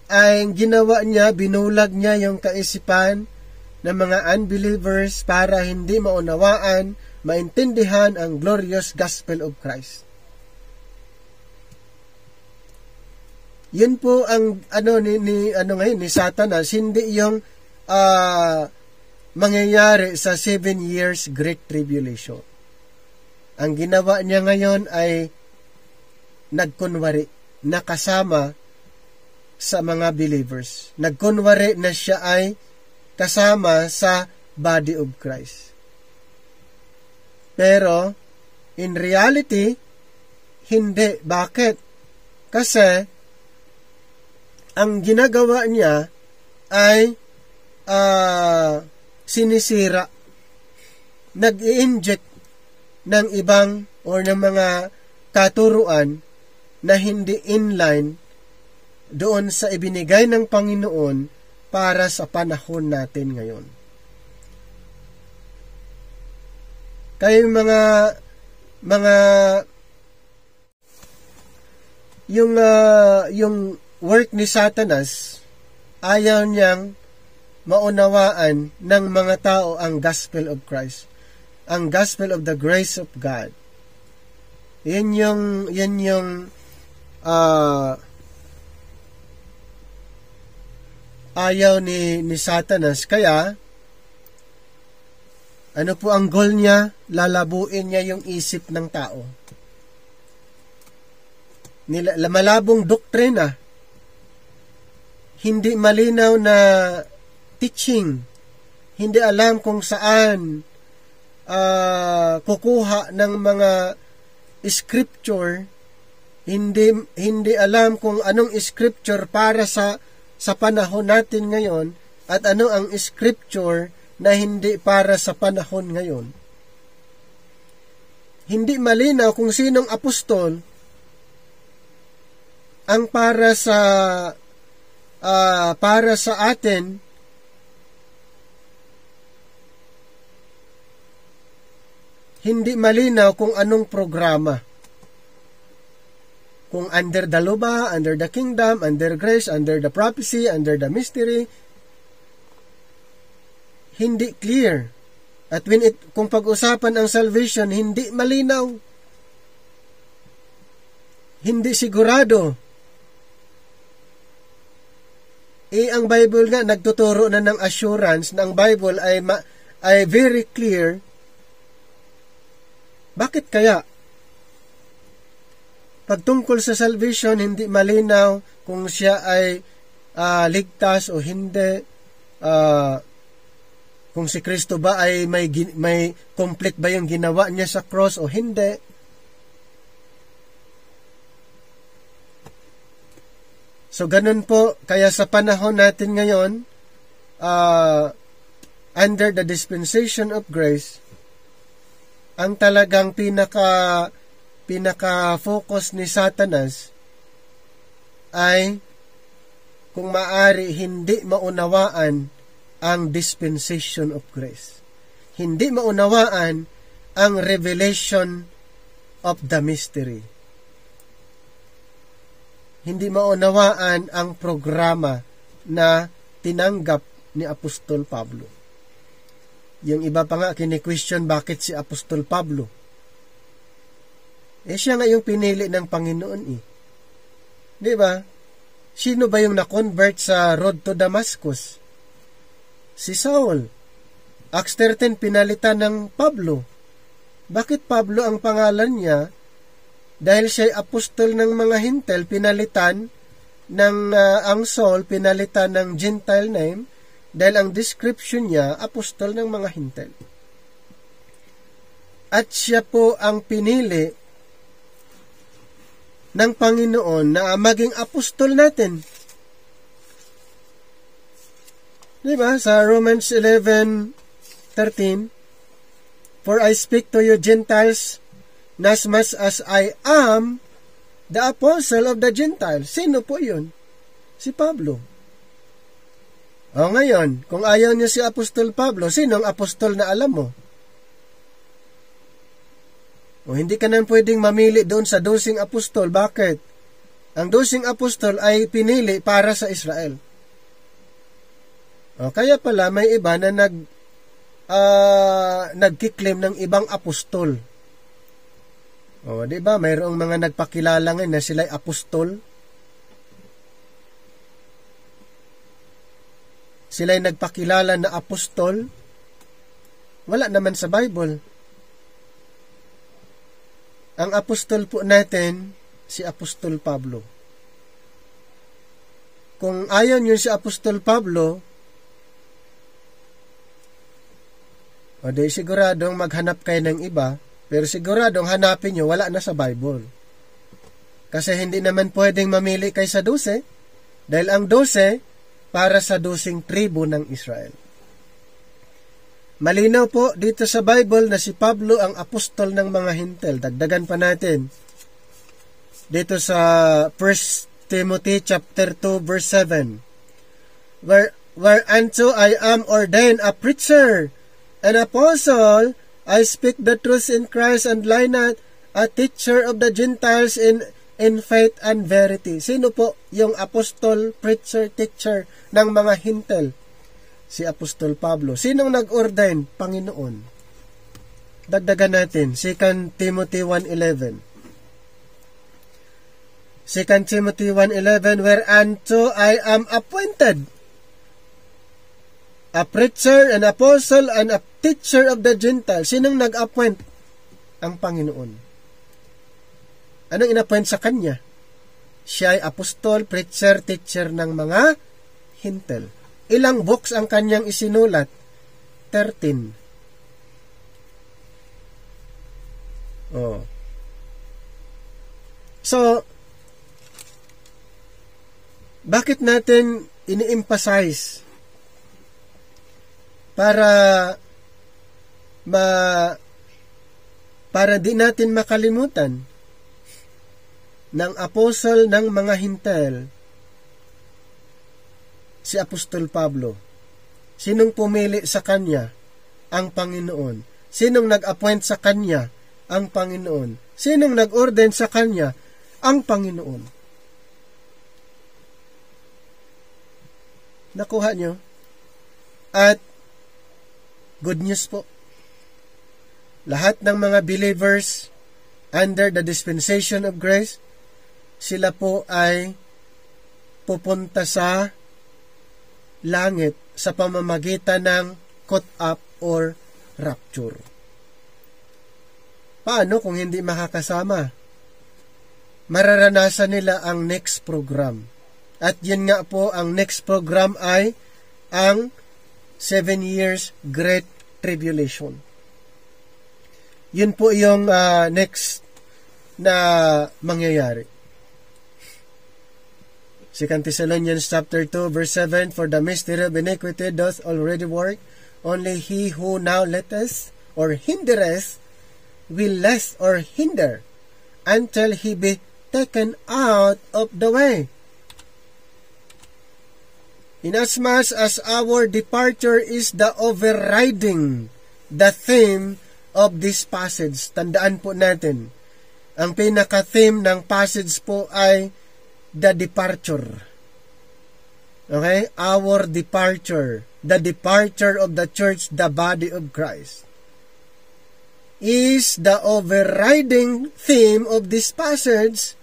ay ginawa niya, binulag niya yung kaisipan ng mga unbelievers para hindi maunawaan, maintindihan ang glorious gospel of Christ. Yun po ang ni Satanas, hindi yung mangyayari sa 7 years Great Tribulation. Ang ginawa niya ngayon ay nagkunwari, nakasama sa mga believers. Nagkunwari na siya ay kasama sa body of Christ. Pero, in reality, hindi. Bakit? Kasi, ang ginagawa niya ay sinisira, nag-i-inject ng ibang or ng mga katuruan na hindi inline doon sa ibinigay ng Panginoon para sa panahon natin ngayon. Kaya yung work ni Satanas, ayaw niyang maunawaan ng mga tao ang gospel of Christ, ang gospel of the grace of God. Yan yung ayaw ni Satanas. Kaya, ano po ang goal niya? Lalabuin niya yung isip ng tao. Malabong doktrina, hindi malinaw na teaching, hindi alam kung saan kukuha ng mga scripture, hindi alam kung anong scripture para sa panahon natin ngayon at ano ang scripture na hindi para sa panahon ngayon. Hindi malinaw kung sinong apostol ang para sa atin. Hindi malinaw kung anong programa. Kung under the law ba, under the kingdom, under grace, under the prophecy, under the mystery. Hindi clear. At kung pag-usapan ang salvation, hindi malinaw. Hindi sigurado. Ang Bible nga nagtuturo na ng assurance na ang Bible ay very clear. Bakit kaya? Pagtungkol sa salvation, hindi malinaw kung siya ay ligtas o hindi. Kung si Kristo ba ay may complete ba yung ginawa niya sa cross o hindi. So, ganun po. Kaya sa panahon natin ngayon, under the dispensation of grace, ang talagang pinaka-focus ni Satanas ay kung maaari hindi maunawaan ang dispensation of grace. Hindi maunawaan ang revelation of the mystery. Hindi maunawaan ang programa na tinanggap ni Apostol Pablo. Yung iba pa nga kini-question bakit si Apostol Pablo. Siya nga yung pinili ng Panginoon Di ba? Sino ba yung na-convert sa road to Damascus? Si Saul. Acts 13 pinalitan ng Pablo. Bakit Pablo ang pangalan niya? Dahil siya'y apostol ng mga Hintel, pinalitan ng ang Saul, pinalitan ng Gentile name, dahil ang description niya, apostol ng mga Hintel. At siya po ang pinili ng Panginoon na maging apostol natin. Diba? Sa Romans 11:13, for I speak to you Gentiles, as much as I am the apostle of the Gentiles. Sino po yun? Si Pablo. O ngayon, kung ayaw niyo si Apostol Pablo, sinong apostol na alam mo? O hindi ka nang pwedeng mamili doon sa 12 apostol. Bakit? Ang 12 apostol ay pinili para sa Israel. O kaya pala may iba na nagkiklaim ng ibang apostol. O di ba, mayroong mga nagpakilala ngayon na sila'y apostol. Sila'y nagpakilala na apostol. Wala naman sa Bible. Ang apostol po natin, si Apostol Pablo. Kung ayaw niyo si Apostol Pablo, o di siguradong maghanap kayo ng iba, pero siguradong hanapin niyo, wala na sa Bible. Kasi hindi naman pwedeng mamili kayo sa 12, dahil ang 12 para sa 12 tribo ng Israel. Malinaw po dito sa Bible na si Pablo ang apostol ng mga Hintil. Dagdagan pa natin. Dito sa 1 Timothy chapter 2 verse 7. Whereunto I am ordained a preacher, an apostle, I speak the truth in Christ and lie not, a teacher of the Gentiles in faith and verity. Sino po yung apostol, preacher, teacher ng mga Hintil? Si Apostol Pablo. Sinong nag-ordain? Panginoon. Dagdagan natin, 2 Timothy 1:11. 2 Timothy 1:11, whereunto I am appointed, a preacher, an apostle, and a teacher of the Gentiles. Sinong nag-appoint? Ang Panginoon. Anong inappoint sa kanya? Siya ay apostol, preacher, teacher ng mga Hintil. Ilang books ang kanyang isinulat? 13. So, bakit natin ini-emphasize? Para di natin makalimutan ng apostle ng mga Hintil, si Apostol Pablo. Sinong pumili sa kanya? Ang Panginoon. Sinong nag-appoint sa kanya? Ang Panginoon. Sinong nag-ordain sa kanya? Ang Panginoon. Nakuha nyo? At good news po. Lahat ng mga believers under the dispensation of grace, sila po ay pupunta sa langit sa pamamagitan ng caught up or rapture. Paano kung hindi makakasama? Mararanasan nila ang next program. At yun nga po, ang next program ay ang 7 years Great Tribulation. Yun po yung next na mangyayari. 2 Thessalonians chapter 2 verse 7, for the mystery of iniquity doth already work, only he who now letteth or hindereth will less or hinder until he be taken out of the way. Inasmuch as our departure is the overriding, the theme of this passage. Tandaan po natin, ang pinaka-theme ng passage po ay the departure. Okay? Our departure. The departure of the church, the body of Christ, is the overriding theme of this passage.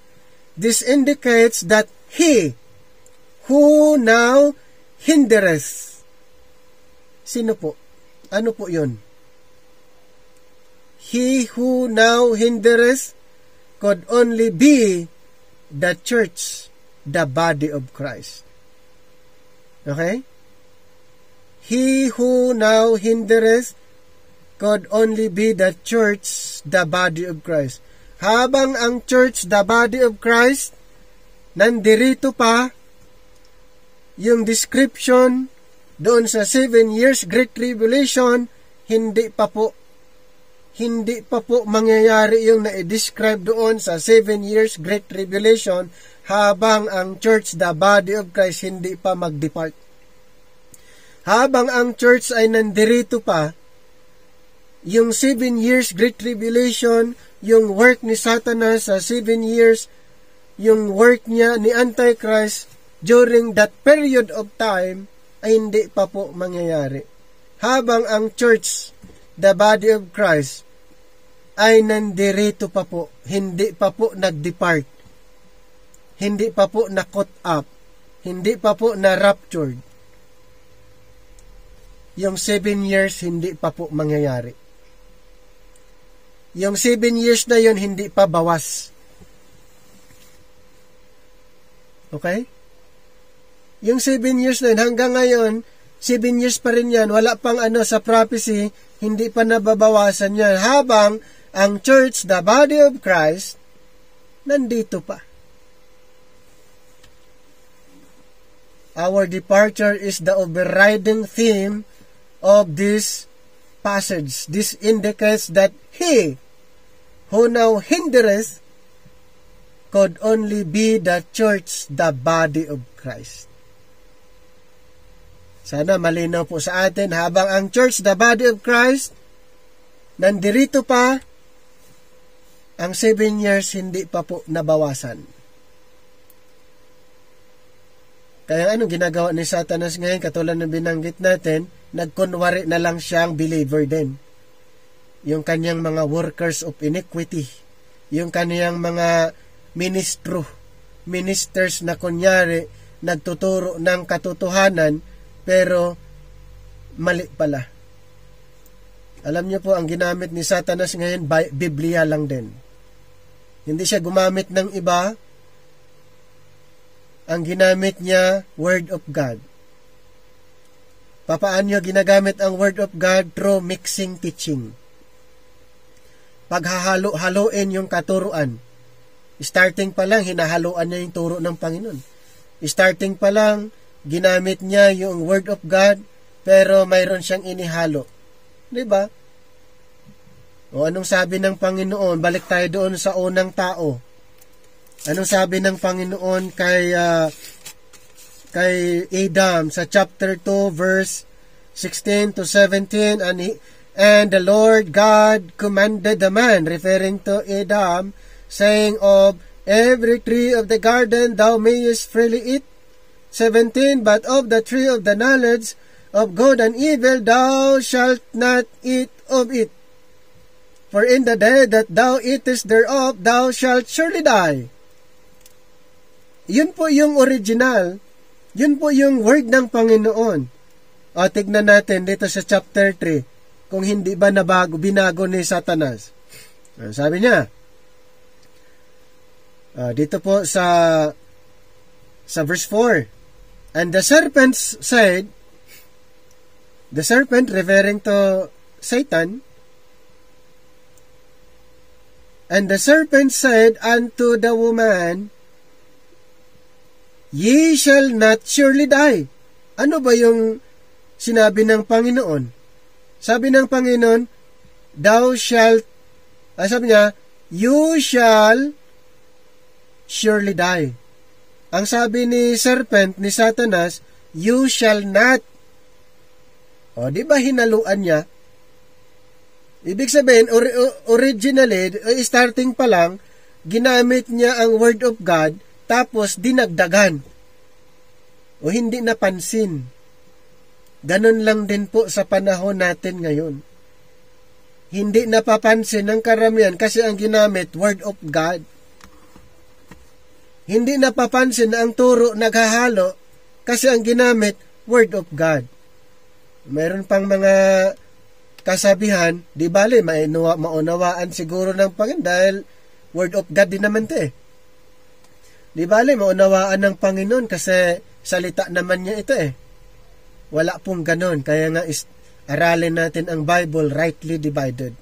This indicates that he who now hindereth. Sino po? Ano po yun? He who now hindereth could only be the church, the body of Christ. Okay? He who now hindereth could only be the church, the body of Christ. Habang ang church, the body of Christ, nandirito pa yung description doon sa 7 years Great Tribulation, hindi pa po mangyayari yung na-describe doon sa 7 years Great Tribulation habang ang church, the body of Christ, hindi pa mag-depart. habang ang church ay nandirito pa, yung 7 years Great Tribulation, yung work ni Satanas sa 7 years, yung work niya ni Antichrist during that period of time ay hindi pa po mangyayari. Habang ang church, the body of Christ, ay nandirito pa po, hindi pa po nag-depart, hindi pa po na-caught up, hindi pa po na-raptured. Yung 7 years, hindi pa po mangyayari. Yung 7 years na yun, hindi pa bawas. Okay? Yung 7 years na yun, hanggang ngayon, 7 years pa rin yan, wala pang sa prophecy, hindi pa nababawasan yan. Habang ang church, the body of Christ, nandito pa. Our departure is the overriding theme of this passage. This indicates that he who now hindereth could only be the church, the body of Christ. Sana malinaw po sa atin, habang ang church, the body of Christ, nandirito pa, ang 7 years hindi pa po nabawasan. Kaya anong ginagawa ni Satanas ngayon, katulad ng binanggit natin, nagkunwari na lang siyang believer din. Yung kanyang mga workers of iniquity, yung kanyang mga ministers na kunyari, nagtuturo ng katotohanan, pero mali pala. Alam niyo po, ang ginamit ni Satanas ngayon, Biblia lang din. Hindi siya gumamit ng iba. Ang ginamit niya, Word of God. Papaano niya ginagamit ang Word of God? Through mixing teaching. Paghahalo-haloin yung katuruan. Starting pa lang, hinahaluan niya yung turo ng Panginoon. Starting pa lang, ginamit niya yung Word of God, pero mayroon siyang inihalo. Diba? O anong sabi ng Panginoon? Balik tayo doon sa unang tao. Anong sabi ng Panginoon kay Adam sa chapter 2 verse 16 to 17, and the Lord God commanded the man, referring to Adam, saying, of every tree of the garden thou mayest freely eat. 17, but of the tree of the knowledge of good and evil thou shalt not eat of it. For in the day that thou eatest thereof thou shalt surely die. Yun po yung original. Yun po yung word ng Panginoon. O, tignan natin dito sa chapter 3, kung hindi ba binago ni Satanas. Sabi niya, dito po sa verse 4, and the serpent said, the serpent referring to Satan, and the serpent said unto the woman, ye shall not surely die. Ano ba yung sinabi ng Panginoon? Sabi ng Panginoon, thou shalt, sabi niya, you shall surely die. Ang sabi ni serpent, ni Satanas, you shall not. O, di ba hinaluan niya? Ibig sabihin, originally, starting pa lang, ginamit niya ang Word of God, tapos dinagdagan o hindi napansin. Ganon lang din po sa panahon natin ngayon. Hindi napapansin ng karamihan kasi ang ginamit, Word of God. Hindi napapansin na ang turo naghahalo kasi ang ginamit, Word of God. Meron pang mga kasabihan, di bale, maunawaan siguro ng Panginoon dahil Word of God din naman ito eh. Di bale, maunawaan ng Panginoon kasi salita naman niya ito eh. Wala pong ganon. Kaya nga aralin natin ang Bible rightly divided.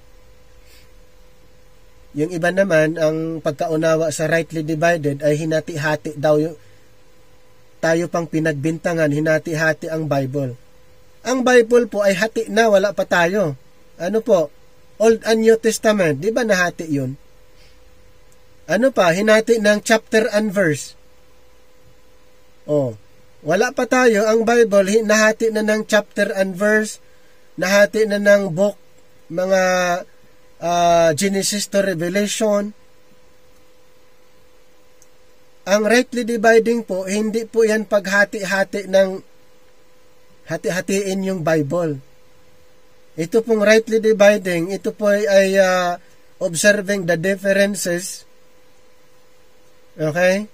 Yung iba naman, ang pagkaunawa sa rightly divided ay hinati-hati daw. Tayo pang pinagbintangan, hinati-hati ang Bible. Ang Bible po ay hati na, wala pa tayo. Ano po? Old and New Testament. Di ba nahati yun? Ano pa? Hinati ng chapter and verse. Oh. Wala pa tayo, ang Bible, nahati na ng chapter and verse, nahati na ng book, mga Genesis to Revelation. Ang rightly dividing po, hindi po yan paghati-hati ng hati-hatiin yung Bible. Ito pong rightly dividing, ito po ay observing the differences. Okay?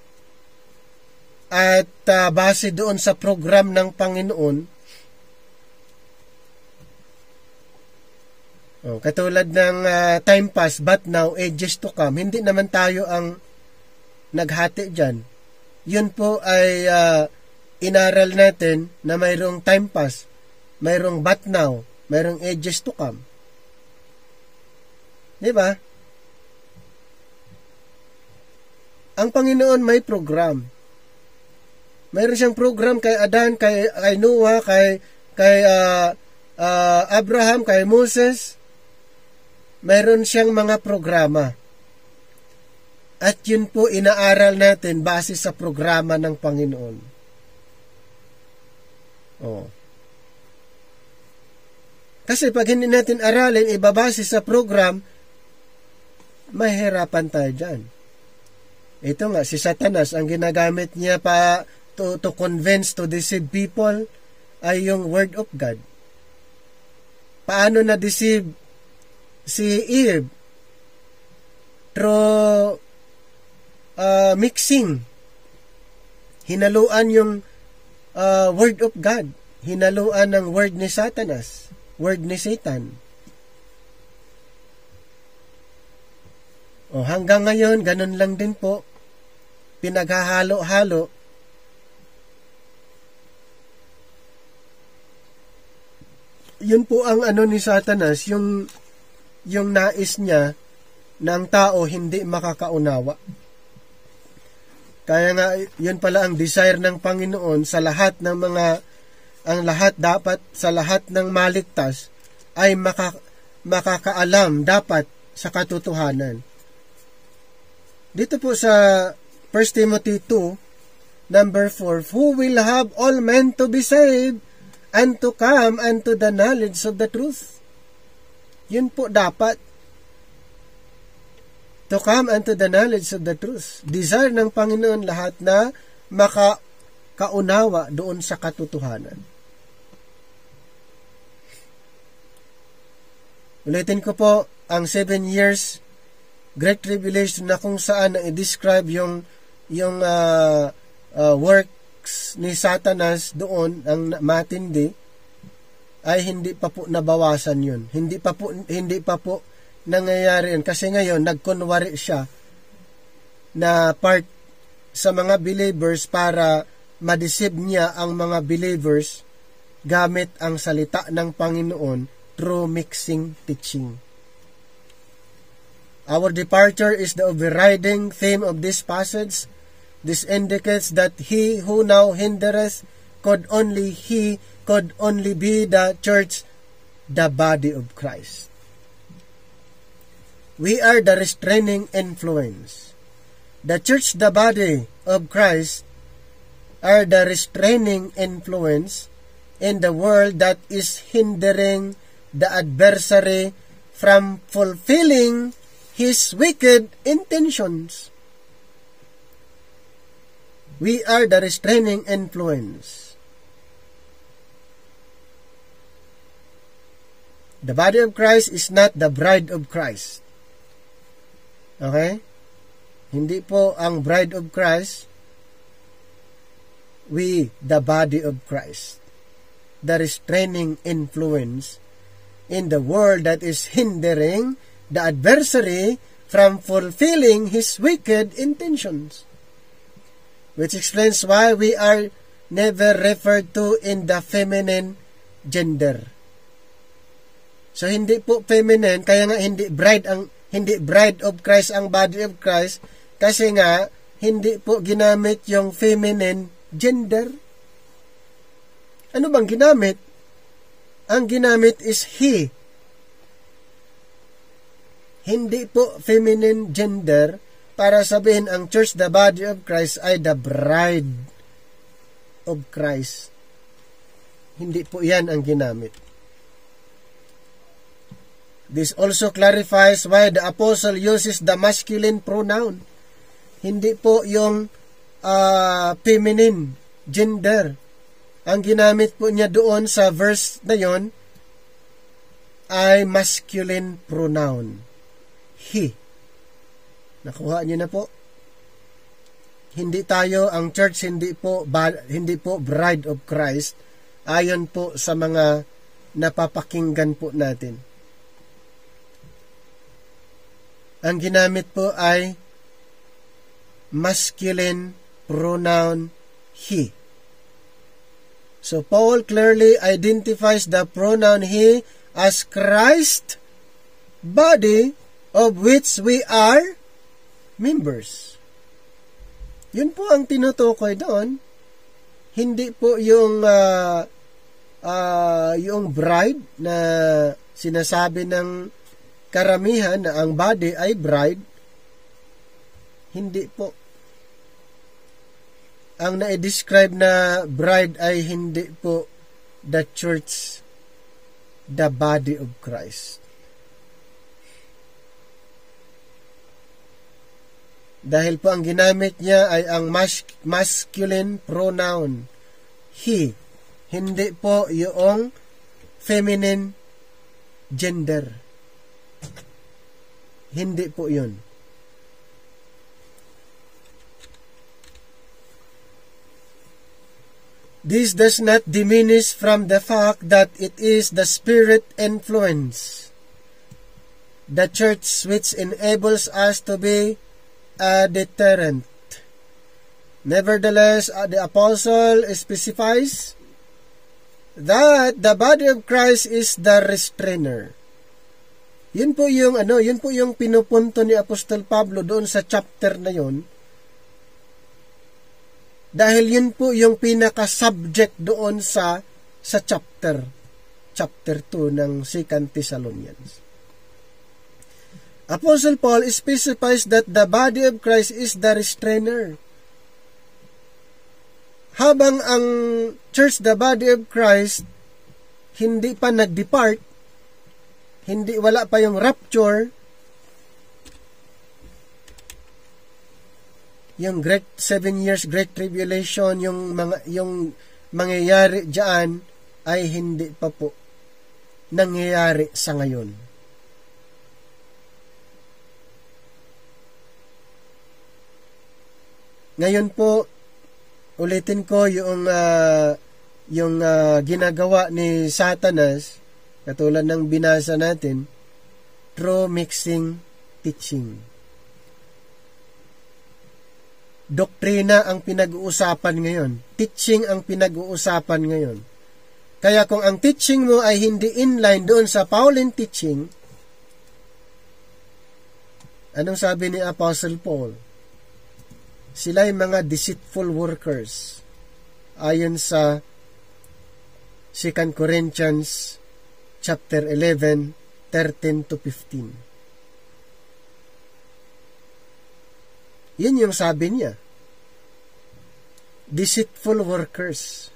At base doon sa program ng Panginoon, katulad ng time past, but now, ages to come, hindi naman tayo ang naghati dyan. Yun po ay inaral natin na mayroong time past, mayroong but now, mayroong ages to come. Di ba? Ang Panginoon may program. Mayroon siyang program kay Adan, kay Noah, kay Abraham, kay Moses. Mayroon siyang mga programa. At yun po inaaral natin base sa programa ng Panginoon. Kasi pag hindi natin aralin, ibabase sa program, mahirapan tayo dyan. Ito nga, si Satanas, ang ginagamit niya pa to convince, to deceive people, ay yung Word of God. Paano na-deceive si Eve? Through mixing. Hinaluan yung Word of God. Hinaluan ng Word ni Satanas. Word ni Satan. Hanggang ngayon, ganun lang din po. Pinaghahalo-halo. Yun po ang ni Satanas, yung nais niya na ang tao hindi makakaunawa. Kaya nga, yun pala ang desire ng Panginoon sa lahat ng ang lahat dapat, sa lahat ng maligtas, ay makakaalam dapat sa katotohanan. Dito po sa 1 Timothy 2, number 4, who will have all men to be saved and to come unto the knowledge of the truth. Yun po dapat. To come unto the knowledge of the truth. Desire ng Panginoon lahat na makaunawa doon sa katotohanan. Ulitin ko po, ang 7 years Great Tribulation na kung saan i-describe yung works ni Satanas doon, ang matindi, ay hindi pa po nabawasan yun. Hindi pa po nangyayari yun. Kasi ngayon, nagkunwari siya na part sa mga believers para ma-deceive niya ang mga believers gamit ang salita ng Panginoon through mixing teaching. Our departure is the overriding theme of this passage. This indicates that he who now hindereth could only be the church, the body of Christ. We are the restraining influence. The church, the body of Christ, are the restraining influence in the world that is hindering the adversary from fulfilling his wicked intentions. We are the restraining influence. The body of Christ is not the bride of Christ. Okay? Hindi po ang bride of Christ. We, the body of Christ. The restraining influence in the world that is hindering the adversary from fulfilling his wicked intentions. Which explains why we are never referred to in the feminine gender. So hindi po feminine, kaya nga hindi bride of Christ ang body of Christ, kasi nga hindi po ginamit yung feminine gender. Ano bang ginamit? Ang ginamit is he. Hindi po feminine gender para sabihin ang church, the body of Christ, ay the bride of Christ. Hindi po yan ang ginamit. This also clarifies why the apostle uses the masculine pronoun. Hindi po yung feminine gender. Ang ginamit po niya doon sa verse na yon ay masculine pronoun. He. Nakuha niyo na po? Hindi tayo, ang church, hindi po bride of Christ, ayon po sa mga napapakinggan po natin. Ang ginamit po ay masculine pronoun he. So Paul clearly identifies the pronoun he as Christ, body of which we are members. Yun po ang tinutukoy doon. Hindi po yung bride na sinasabi ng karamihan na ang body ay bride. Hindi po. Ang na-describe na bride ay hindi po the church, the body of Christ. Dahil po ang ginamit niya ay ang masculine pronoun, he. Hindi po yung feminine gender. Hindi po yun. This does not diminish from the fact that it is the Spirit influence, the church which enables us to be a deterrent. Nevertheless, the apostle specifies that the body of Christ is the restrainer. Yun po yung pinupunto ni Apostol Pablo doon sa chapter na yun. Dahil yun po yung pinaka-subject doon sa chapter 2 ng 2 Thessalonians. Apostle Paul specifies that the body of Christ is the restrainer. Habang ang church, the body of Christ, hindi pa nag-depart, wala pa yung rapture, yung 7 years Great Tribulation, yung mangyayari diyan ay hindi pa po nangyayari sa ngayon. Ngayon po, ulitin ko yung ginagawa ni Satanas, katulad ng binasa natin, through mixing teaching. Doktrina ang pinag-uusapan ngayon. Teaching ang pinag-uusapan ngayon. Kaya kung ang teaching mo ay hindi inline doon sa Pauline teaching, anong sabi ni Apostle Paul? Sila'y mga deceitful workers. Ayon sa 2 Corinthians chapter 11, 13 to 15. Yan yung sabi niya. Deceitful workers.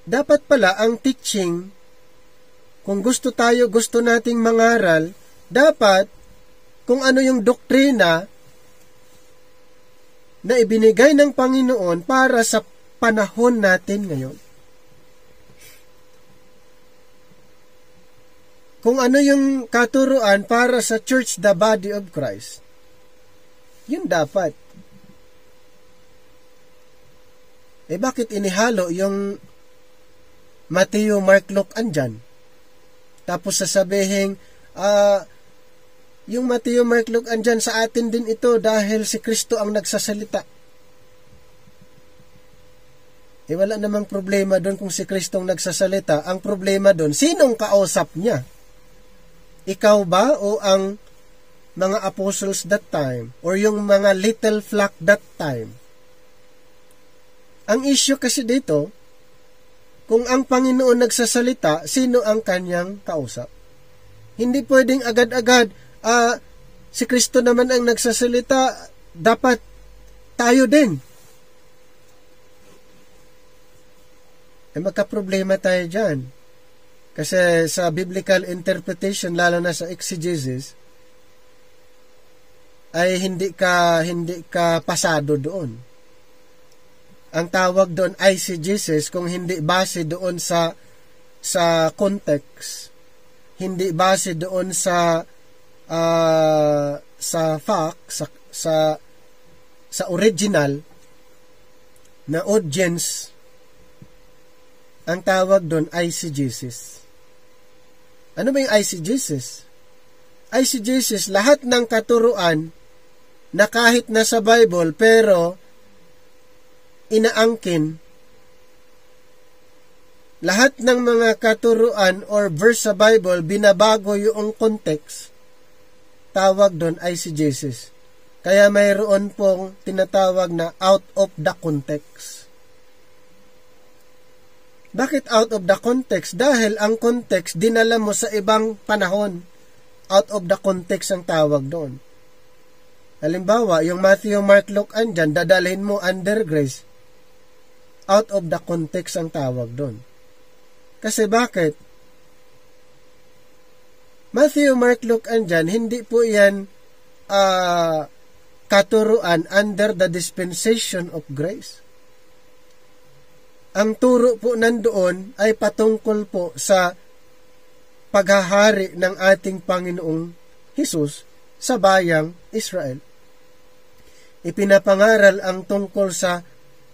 Dapat pala ang teaching, kung gusto nating mangaral, dapat kung ano yung doktrina na ibinigay ng Panginoon para sa panahon natin ngayon. Kung ano yung katuruan para sa church, the body of Christ. Yun dapat. Bakit inihalo yung Matthew, Mark, Luke andyan? Tapos sasabihin, yung Matthew, Mark, Luke andyan, sa atin din ito dahil si Kristo ang nagsasalita. Wala namang problema doon kung si Kristo ang nagsasalita. Ang problema doon, sinong kausap niya? Ikaw ba o ang mga apostles that time? Or yung mga little flock that time? Ang issue kasi dito, kung ang Panginoon nagsasalita, sino ang kanyang kausap? Hindi pwedeng agad-agad, si Kristo naman ang nagsasalita, dapat tayo din. magka-problema tayo dyan. Kasi sa biblical interpretation, lalo na sa exegesis, ay hindi ka pasado doon. Ang tawag doon eisegesis kung hindi base doon sa context, hindi base doon sa fact, sa original na audience. Ang tawag doon eisegesis. Ano ba yung eisegesis? Eisegesis, lahat ng katuruan na kahit nasa Bible pero inaangkin, lahat ng mga katuruan or verse sa Bible, binabago yung context, tawag doon eisegesis. Kaya mayroon pong tinatawag na out of the context. Bakit out of the context? Dahil ang context dinala mo sa ibang panahon. Out of the context ang tawag doon. Halimbawa, yung Matthew, Mark, Luke, andyan, dadalhin mo under grace. Out of the context ang tawag doon. Kasi bakit? Matthew, Mark, Luke, andyan, hindi po yan katuruan under the dispensation of grace. Ang turo po nandoon ay patungkol po sa paghahari ng ating Panginoong Hesus sa bayang Israel. Ipinapangaral ang tungkol sa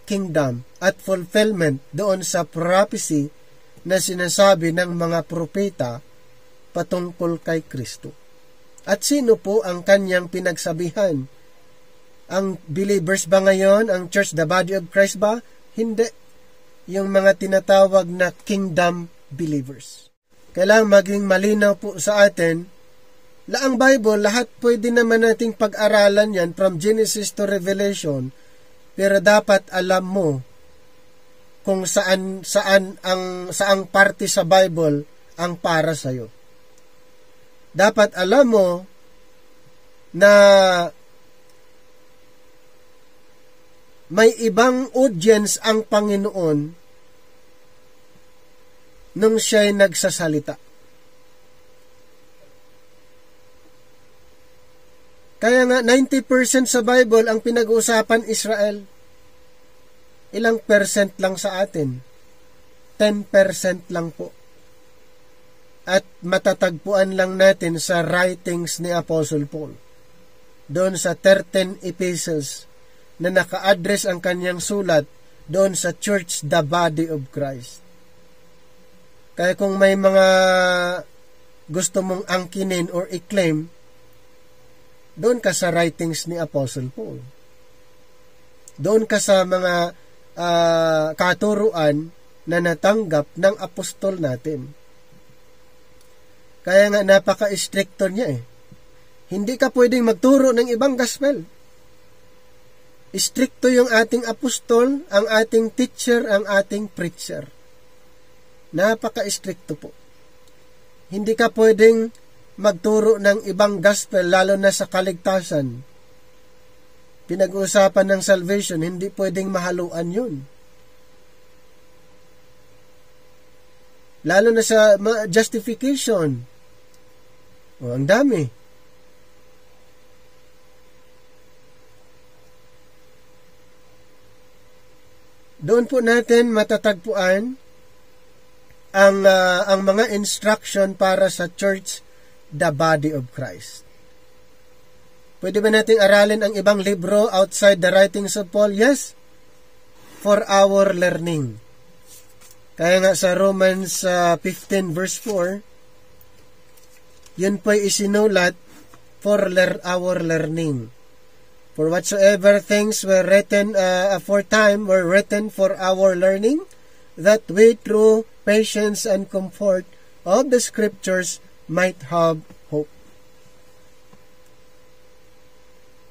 kingdom at fulfillment doon sa prophecy na sinasabi ng mga propeta patungkol kay Kristo. At sino po ang kanyang pinagsabihan? Ang believers ba ngayon, ang church, the body of Christ ba? Hindi. Yung mga tinatawag na kingdom believers. Kailangan maging malinaw po sa atin, ang Bible, lahat pwede naman nating pag-aralan yan from Genesis to Revelation, pero dapat alam mo kung saang parte sa Bible ang para sa'yo. Dapat alam mo na may ibang audience ang Panginoon nung siya'y nagsasalita. Kaya nga, 90% sa Bible ang pinag-uusapan Israel. Ilang percent lang sa atin? 10% lang po. At matatagpuan lang natin sa writings ni Apostle Paul. Doon sa 13 epistles na naka-address ang kanyang sulat doon sa church, the body of Christ. Kaya kung may mga gusto mong angkinin or i-claim, doon ka sa writings ni Apostle Paul. Doon ka sa mga katuruan na natanggap ng apostol natin. Kaya nga napaka-stricto niya eh. Hindi ka pwedeng magturo ng ibang gospel. Stricto yung ating apostol, ang ating teacher, ang ating preacher. Napaka-stricto po. Hindi ka pwedeng magturo ng ibang gospel, lalo na sa kaligtasan. Pinag-uusapan ng salvation, hindi pwedeng mahaluan yun. Lalo na sa justification. Ang dami. Doon po natin matatagpuan ang mga instruction para sa church, the body of Christ. Pwede ba nating aralin ang ibang libro outside the writings of Paul? Yes, for our learning. Kaya nga sa Romans 15 verse 4, yun po'y isinulat for our learning. For whatsoever things were written aforetime were written for our learning, that we through patience and comfort of the Scriptures might have hope.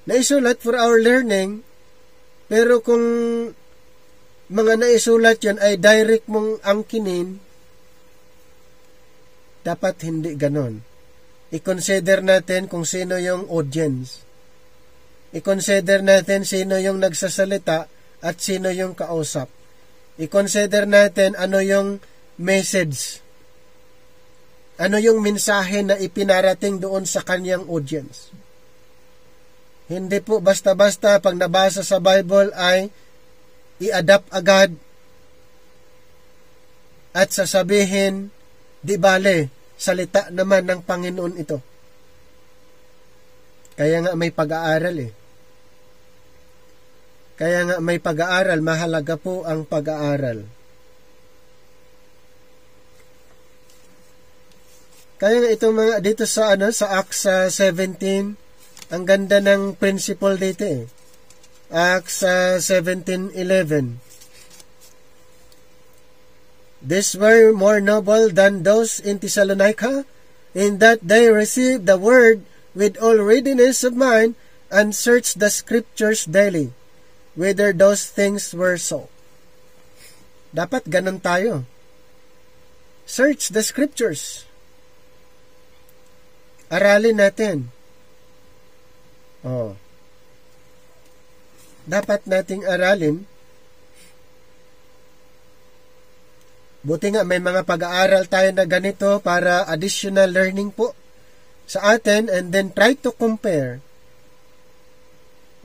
Naisulat for our learning, pero kung mga naisulat yan ay direct mong angkinin, dapat hindi ganon. I-consider natin kung sino yung audience. I-consider natin sino yung nagsasalita at sino yung kausap. I-consider natin ano yung message. Ano yung mensahe na ipinarating doon sa kanyang audience. Hindi po basta-basta pag nabasa sa Bible ay i-adapt agad at sasabihin, di bale, salita naman ng Panginoon ito. Kaya nga may pag-aaral Kaya nga may pag-aaral, mahalaga po ang pag-aaral. Kaya nga itong mga dito sa Acts 17, ang ganda ng principle dito Acts 17:11. These were more noble than those in Thessalonica, in that they received the word with all readiness of mind, and searched the scriptures daily, whether those things were so. Dapat ganun tayo. Search the scriptures. Aralin natin. Dapat nating aralin. Buti nga may mga pag-aaral tayo na ganito para additional learning po sa atin, and then try to compare.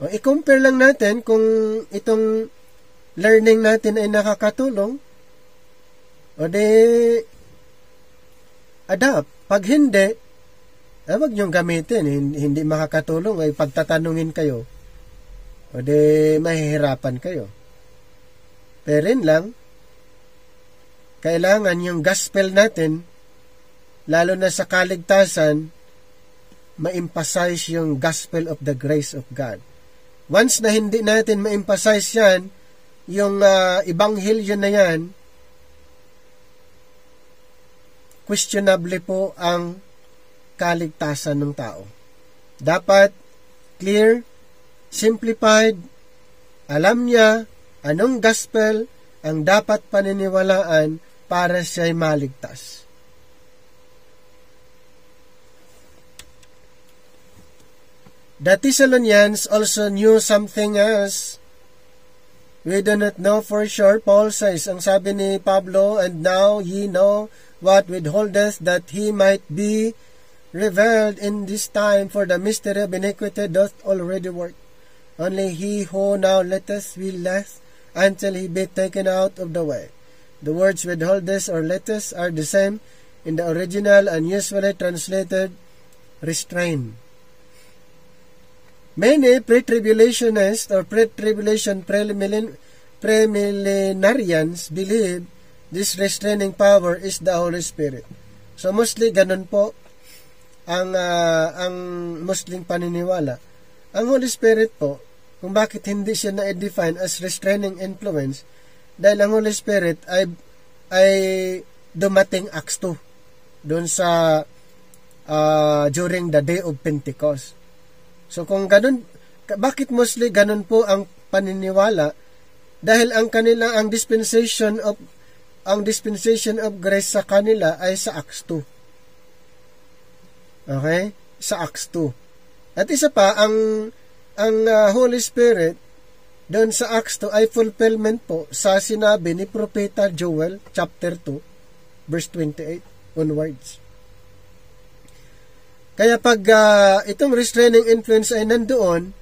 I-compare lang natin kung itong learning natin ay nakakatulong o de adapt. Pag hindi, wag niyong gamitin. Hindi makakatulong ay pagtatanungin kayo o de mahihirapan kayo. Pero rin lang, kailangan yung gospel natin, lalo na sa kaligtasan, ma-emphasize yung gospel of the grace of God. Once na hindi natin ma-emphasize yan, yung ibanghilyo na yan, questionable po ang kaligtasan ng tao. Dapat clear, simplified, alam niya anong gospel ang dapat paniniwalaan para siya'y maligtas. The Thessalonians also knew something else. We do not know for sure, Paul says, ang sabi ni Pablo, and now ye know what withholdeth, that he might be revealed in this time, for the mystery of iniquity doth already work. Only he who now letteth will last until he be taken out of the way. The words withholdeth or letteth are the same in the original and usually translated restrain. Many pre-tribulationists or pre-tribulation premillenarians believe this restraining power is the Holy Spirit. So mostly ganun po ang Muslim paniniwala. Ang Holy Spirit po, kung bakit hindi siya na-define as restraining influence, dahil ang Holy Spirit ay dumating Acts 2 doon sa during the day of Pentecost. So kung ganun, bakit mostly ganun po ang paniniwala? Dahil ang dispensation of grace sa kanila ay sa Acts 2. Okay? Sa Acts 2. At isa pa, ang Holy Spirit doon sa Acts 2 ay fulfillment po sa sinabi ni Propeta Joel, chapter 2, verse 28 onwards. Kaya pag itong restraining influence ay nandoon,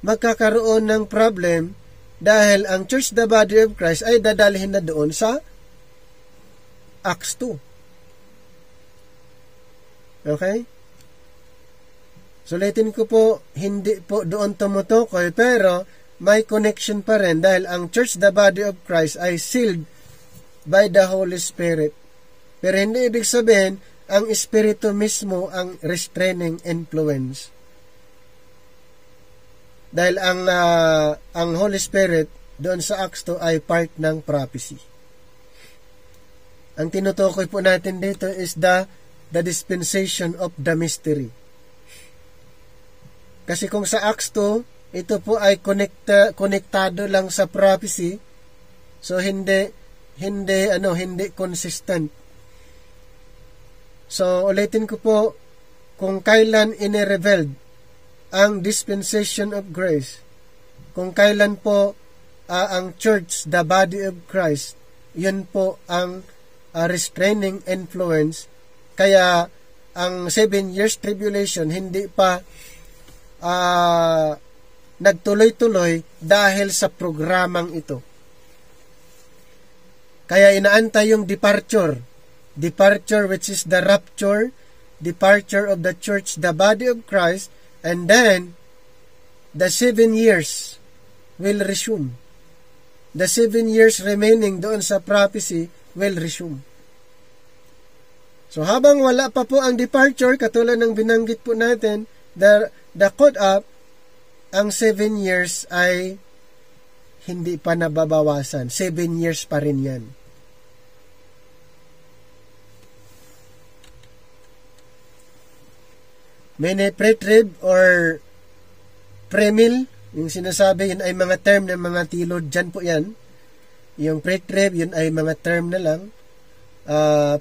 magkakaroon ng problem dahil ang Church, the Body of Christ, ay dadalhin na doon sa Acts 2. Okay? Sulitin ko po, hindi po doon tumutukoy, pero may connection pa rin dahil ang Church, the Body of Christ, ay sealed by the Holy Spirit. Pero hindi ibig sabihin, ang Espiritu mismo ang restraining influence. Dahil ang Holy Spirit doon sa Acts 2 ay part ng prophecy. Ang tinutukoy po natin dito is the dispensation of the mystery. Kasi kung sa Acts 2, ito po ay konektado lang sa prophecy, so hindi consistent. So, ulitin ko po, kung kailan ine-revealed ang dispensation of grace, kung kailan po ang church, the body of Christ, yun po ang restraining influence. Kaya ang 7 years tribulation hindi pa nagtuloy-tuloy dahil sa programang ito. Kaya inaantay yung departure which is the rapture, departure of the church, the body of Christ, and then the 7 years will resume. The 7 years remaining doon sa prophecy will resume. So habang wala pa po ang departure, katulad ng binanggit po natin, the caught up, ang 7 years ay hindi pa nababawasan. 7 years pa rin yan. Many pre-trib or premill, yung sinasabi, yun ay mga term ng mga tilod. Dyan po yan. Yung pre-trib, yun ay mga term na lang.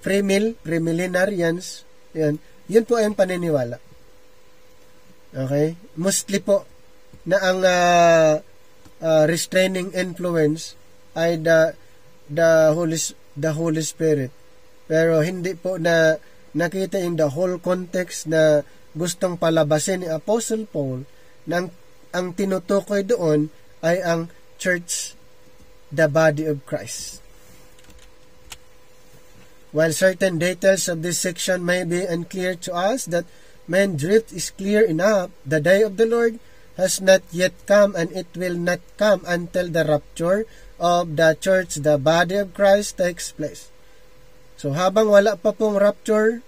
Premill, premillenarians, yun po ay ang paniniwala. Okay? Mostly po, na ang restraining influence ay the Holy Spirit. Pero hindi po na nakita in the whole context na gustong palabasin ni Apostle Paul na ang tinutukoy doon ay ang church, the body of Christ. While certain details of this section may be unclear to us, that man's drift is clear enough. The day of the Lord has not yet come, and it will not come until the rapture of the church, the body of Christ, takes place. So habang wala pa pong rapture,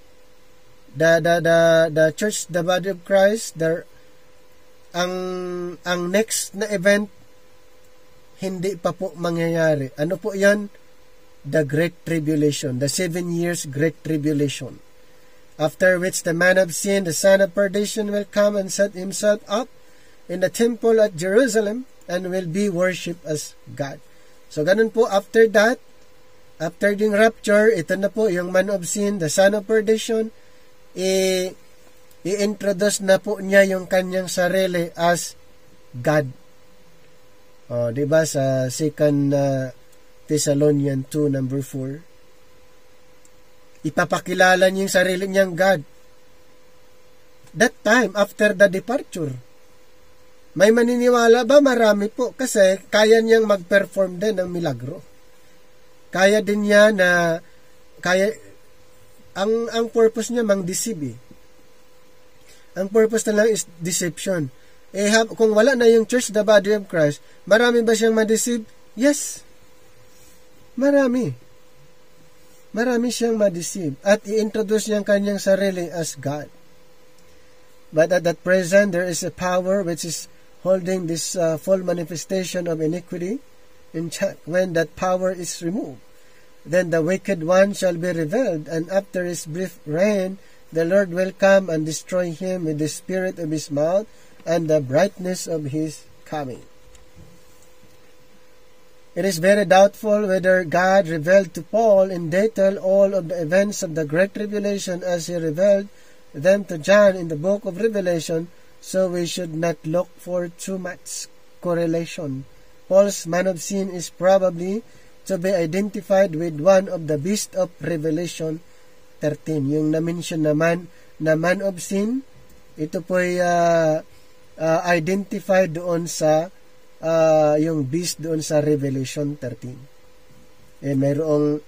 the church, the body of Christ, ang next na event hindi pa po mangyayari. Ano po 'yan? The Great Tribulation, the 7 years Great Tribulation. After which the man of sin, the son of perdition, will come and set himself up in the temple at Jerusalem and will be worshipped as God. So ganun po, after that, after the rapture, ito na po yung man of sin, the son of perdition, i-introduce na po niya yung kanyang sarili as God. O, diba sa 2 Thessalonians 2 number 4, ipapakilala niya yung sarili niyang God. That time, after the departure, may maniniwala ba? Marami po, kasi kaya niyang mag-perform din ng milagro. Kaya din niya na, ang purpose niya mang-deceive. Ang purpose na lang is deception. Kung wala na yung church, the body of Christ, marami ba siyang ma-deceive? Yes. Marami. Marami siyang ma-deceive. At i-introduce niya ang kanyang sarili as God. But at that present, there is a power which is holding this full manifestation of iniquity in check. When that power is removed, then the wicked one shall be revealed, and after his brief reign, the Lord will come and destroy him with the spirit of his mouth and the brightness of his coming. It is very doubtful whether God revealed to Paul in detail all of the events of the Great Tribulation as he revealed them to John in the book of Revelation, so we should not look for too much correlation. Paul's man of sin is probably to be identified with one of the beasts of Revelation 13. Yung na-mention naman na man of sin, ito po ay identified doon sa yung beast doon sa Revelation 13. Mayroong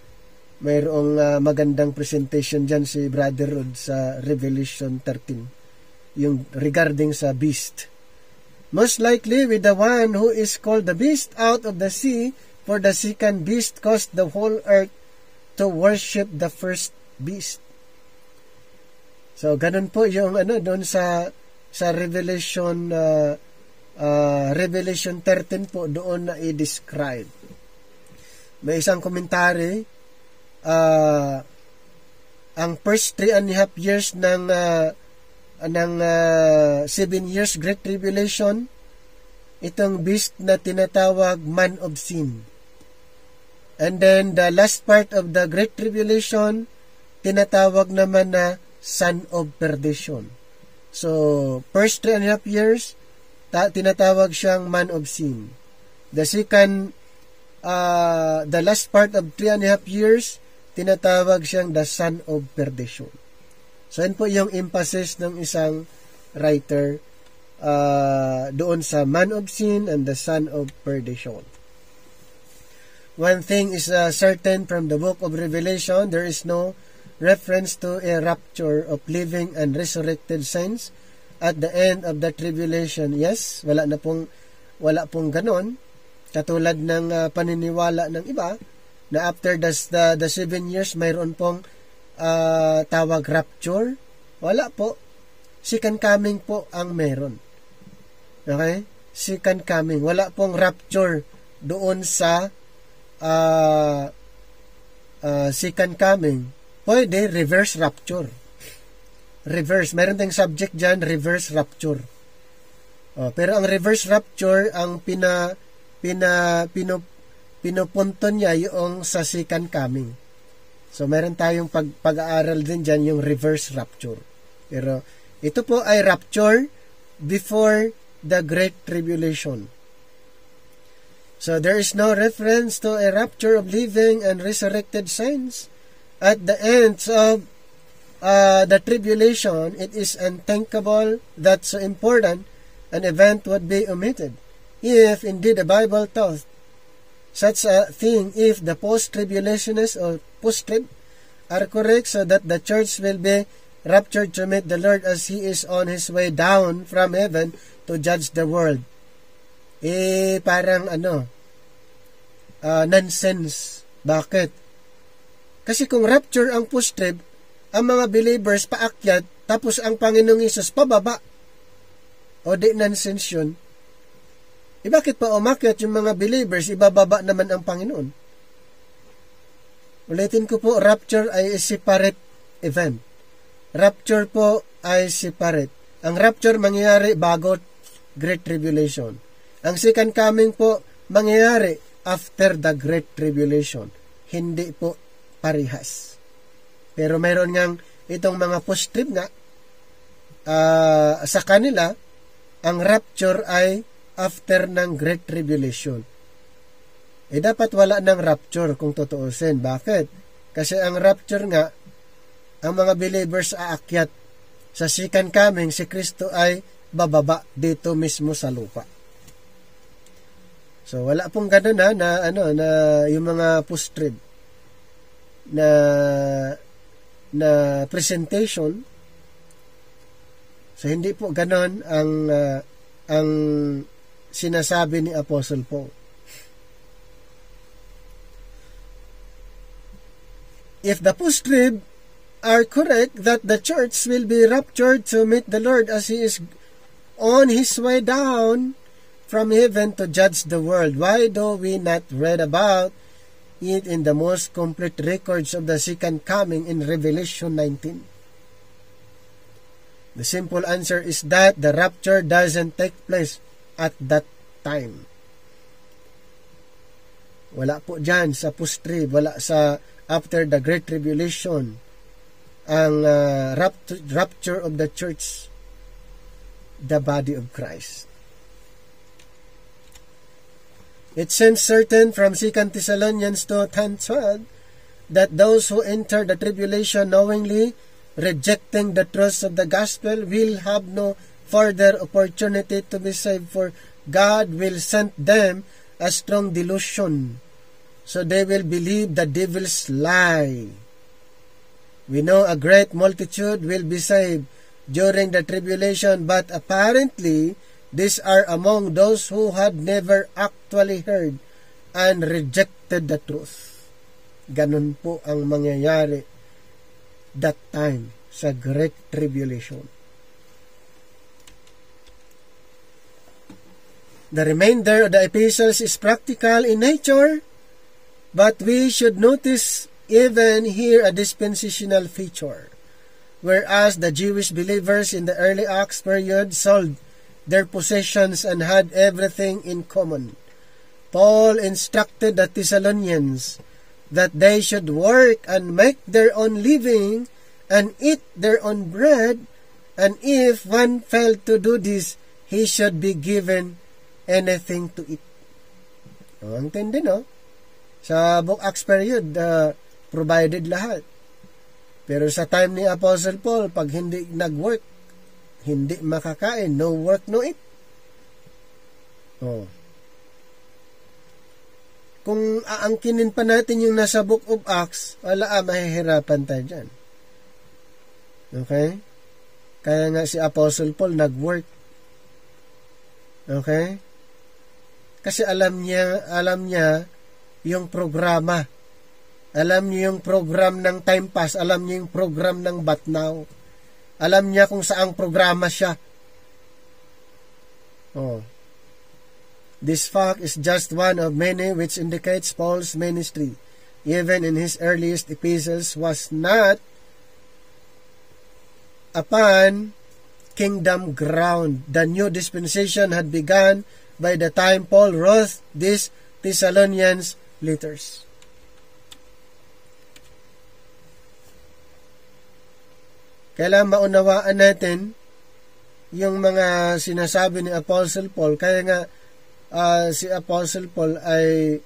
magandang presentation dyan si Brother Rod sa Revelation 13, yung regarding sa beast. Most likely with the one who is called the beast out of the sea, for the second beast caused the whole earth to worship the first beast. So ganun po yung doon sa Revelation Revelation 13 po, doon na i-describe. May isang komentary, ang first 3.5 years ng 7 years Great Tribulation, itong beast na tinatawag man of sin. And then the last part of the Great Tribulation, tinatawag naman na son of perdition. So, first 3.5 years, tinatawag siyang man of sin. The second, the last part of 3.5 years, tinatawag siyang the son of perdition. So, yun po yung emphasis ng isang writer doon sa man of sin and the son of perdition. One thing is certain from the book of Revelation, there is no reference to a rapture of living and resurrected saints at the end of the tribulation. Yes, wala pong ganon. Katulad ng paniniwala ng iba na after the 7 years mayroon pong tawag rapture. Wala po. Second coming po ang meron. Okay? Second coming. Wala pong rapture doon sa second coming. Pwede reverse rapture. Reverse. Meron tayong subject dyan, reverse rapture. Pero ang reverse rapture, ang pinupunto niya yung sa second coming. So, meron tayong pag-aaral din dyan yung reverse rapture. Pero, ito po ay rapture before the Great Tribulation. So, there is no reference to a rapture of living and resurrected saints. At the end of the tribulation, it is unthinkable that so important an event would be omitted. If indeed the Bible taught such a thing, if the post-tribulationists or post-trib are correct, so that the church will be raptured to meet the Lord as He is on His way down from heaven to judge the world. Parang nonsense. Bakit? Kasi kung rapture ang post-trib, ang mga believers paakyat, tapos ang Panginoong Hesus pababa. O di nonsense yun. Bakit pa umakyat yung mga believers, ibababa naman ang Panginoon? Ulitin ko po, rapture ay separate event. Rapture po ay separate. Ang rapture mangyayari bago Great Tribulation. Ang second coming po mangyayari after the Great Tribulation. Hindi po parihas. Pero mayroon ngang itong mga post-trib nga, sa kanila, ang rapture ay after ng Great Tribulation. Dapat wala ng rapture kung tutuusin. Bakit? Kasi ang rapture nga, ang mga believers aakyat. Sa second coming, si Kristo ay bababa dito mismo sa lupa. So, wala pong ganun na yung mga post-trib na presentation. So, hindi po ganun ang sinasabi ni Apostle Paul. If the post-trib are correct that the church will be raptured to meet the Lord as He is on His way down from heaven to judge the world, why do we not read about it in the most complete records of the second coming in Revelation 19? The simple answer is that the rapture doesn't take place at that time. Wala po dyan sa post-trib, wala sa after the Great Tribulation, ang rapture of the church, the body of Christ. It seems certain from 2 Thessalonians 2:10-12 that those who enter the tribulation knowingly rejecting the truth of the gospel will have no further opportunity to be saved, for God will send them a strong delusion, so they will believe the devil's lie. We know a great multitude will be saved during the tribulation, but apparently these are among those who had never actually heard and rejected the truth. Ganun po ang mangyayari that time sa Great Tribulation. The remainder of the epistles is practical in nature, but we should notice even here a dispensational feature. Whereas the Jewish believers in the early Acts period sold their possessions and had everything in common, Paul instructed the Thessalonians that they should work and make their own living and eat their own bread, and if one failed to do this, he should be given anything to eat. Ang tindi, no? Sa book Acts period, provided lahat. Pero sa time ni Apostle Paul, pag hindi nag-work, hindi makakain. No work, no eat. Kung aangkinin pa natin yung nasa book of Acts, mahihirapan tayo dyan. Okay? Kaya nga si Apostle Paul nag-work. Okay? Kasi alam niya yung programa. Alam niya yung program ng Time Pass. Alam niya yung program ng But Now. Alam niya kung saang programa siya. This fact is just one of many which indicates Paul's ministry, even in his earliest epistles, was not upon kingdom ground. The new dispensation had begun by the time Paul wrote these Thessalonians letters. Kailangan maunawaan natin yung mga sinasabi ni Apostle Paul. Kaya nga si Apostle Paul ay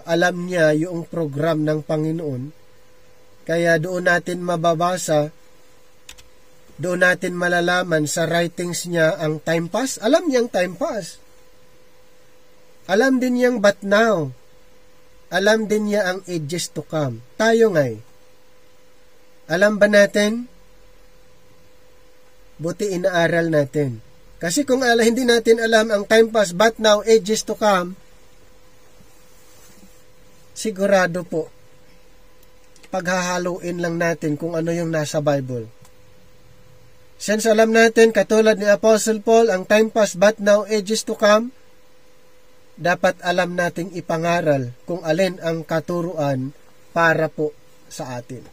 alam niya yung program ng Panginoon. Kaya doon natin mababasa, doon natin malalaman sa writings niya ang time pass. Alam niya ang time pass. Alam din niyang but now. Alam din niya ang ages to come. Tayo nga'y. Alam ba natin? Buti inaaral natin. Kasi kung hindi natin alam ang time pass, but now, ages to come, sigurado po, paghahaluin lang natin kung ano yung nasa Bible. Since alam natin, katulad ni Apostle Paul, ang time pass, but now, ages to come, dapat alam nating ipangaral kung alin ang katuruan para po sa atin.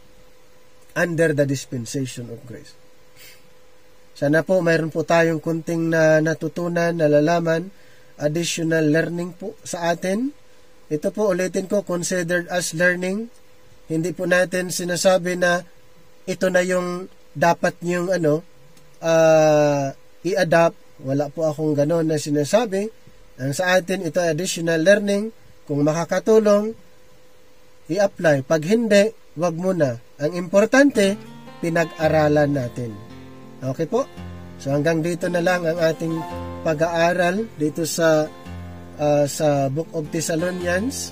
Under the dispensation of grace. Sana po mayroon po tayong kunting na natutunan, nalalaman, additional learning po sa atin. Ito po ulitin ko, considered as learning. Hindi po natin sinasabi na ito na yung dapat yung i-adapt. Wala po akong gano'n na sinasabi. Ang sa atin, ito additional learning. Kung makakatulong, i-apply. Pag hindi, wag muna. Ang importante, pinag-aralan natin. Okay po? So hanggang dito na lang ang ating pag-aaral dito sa Book of Thessalonians.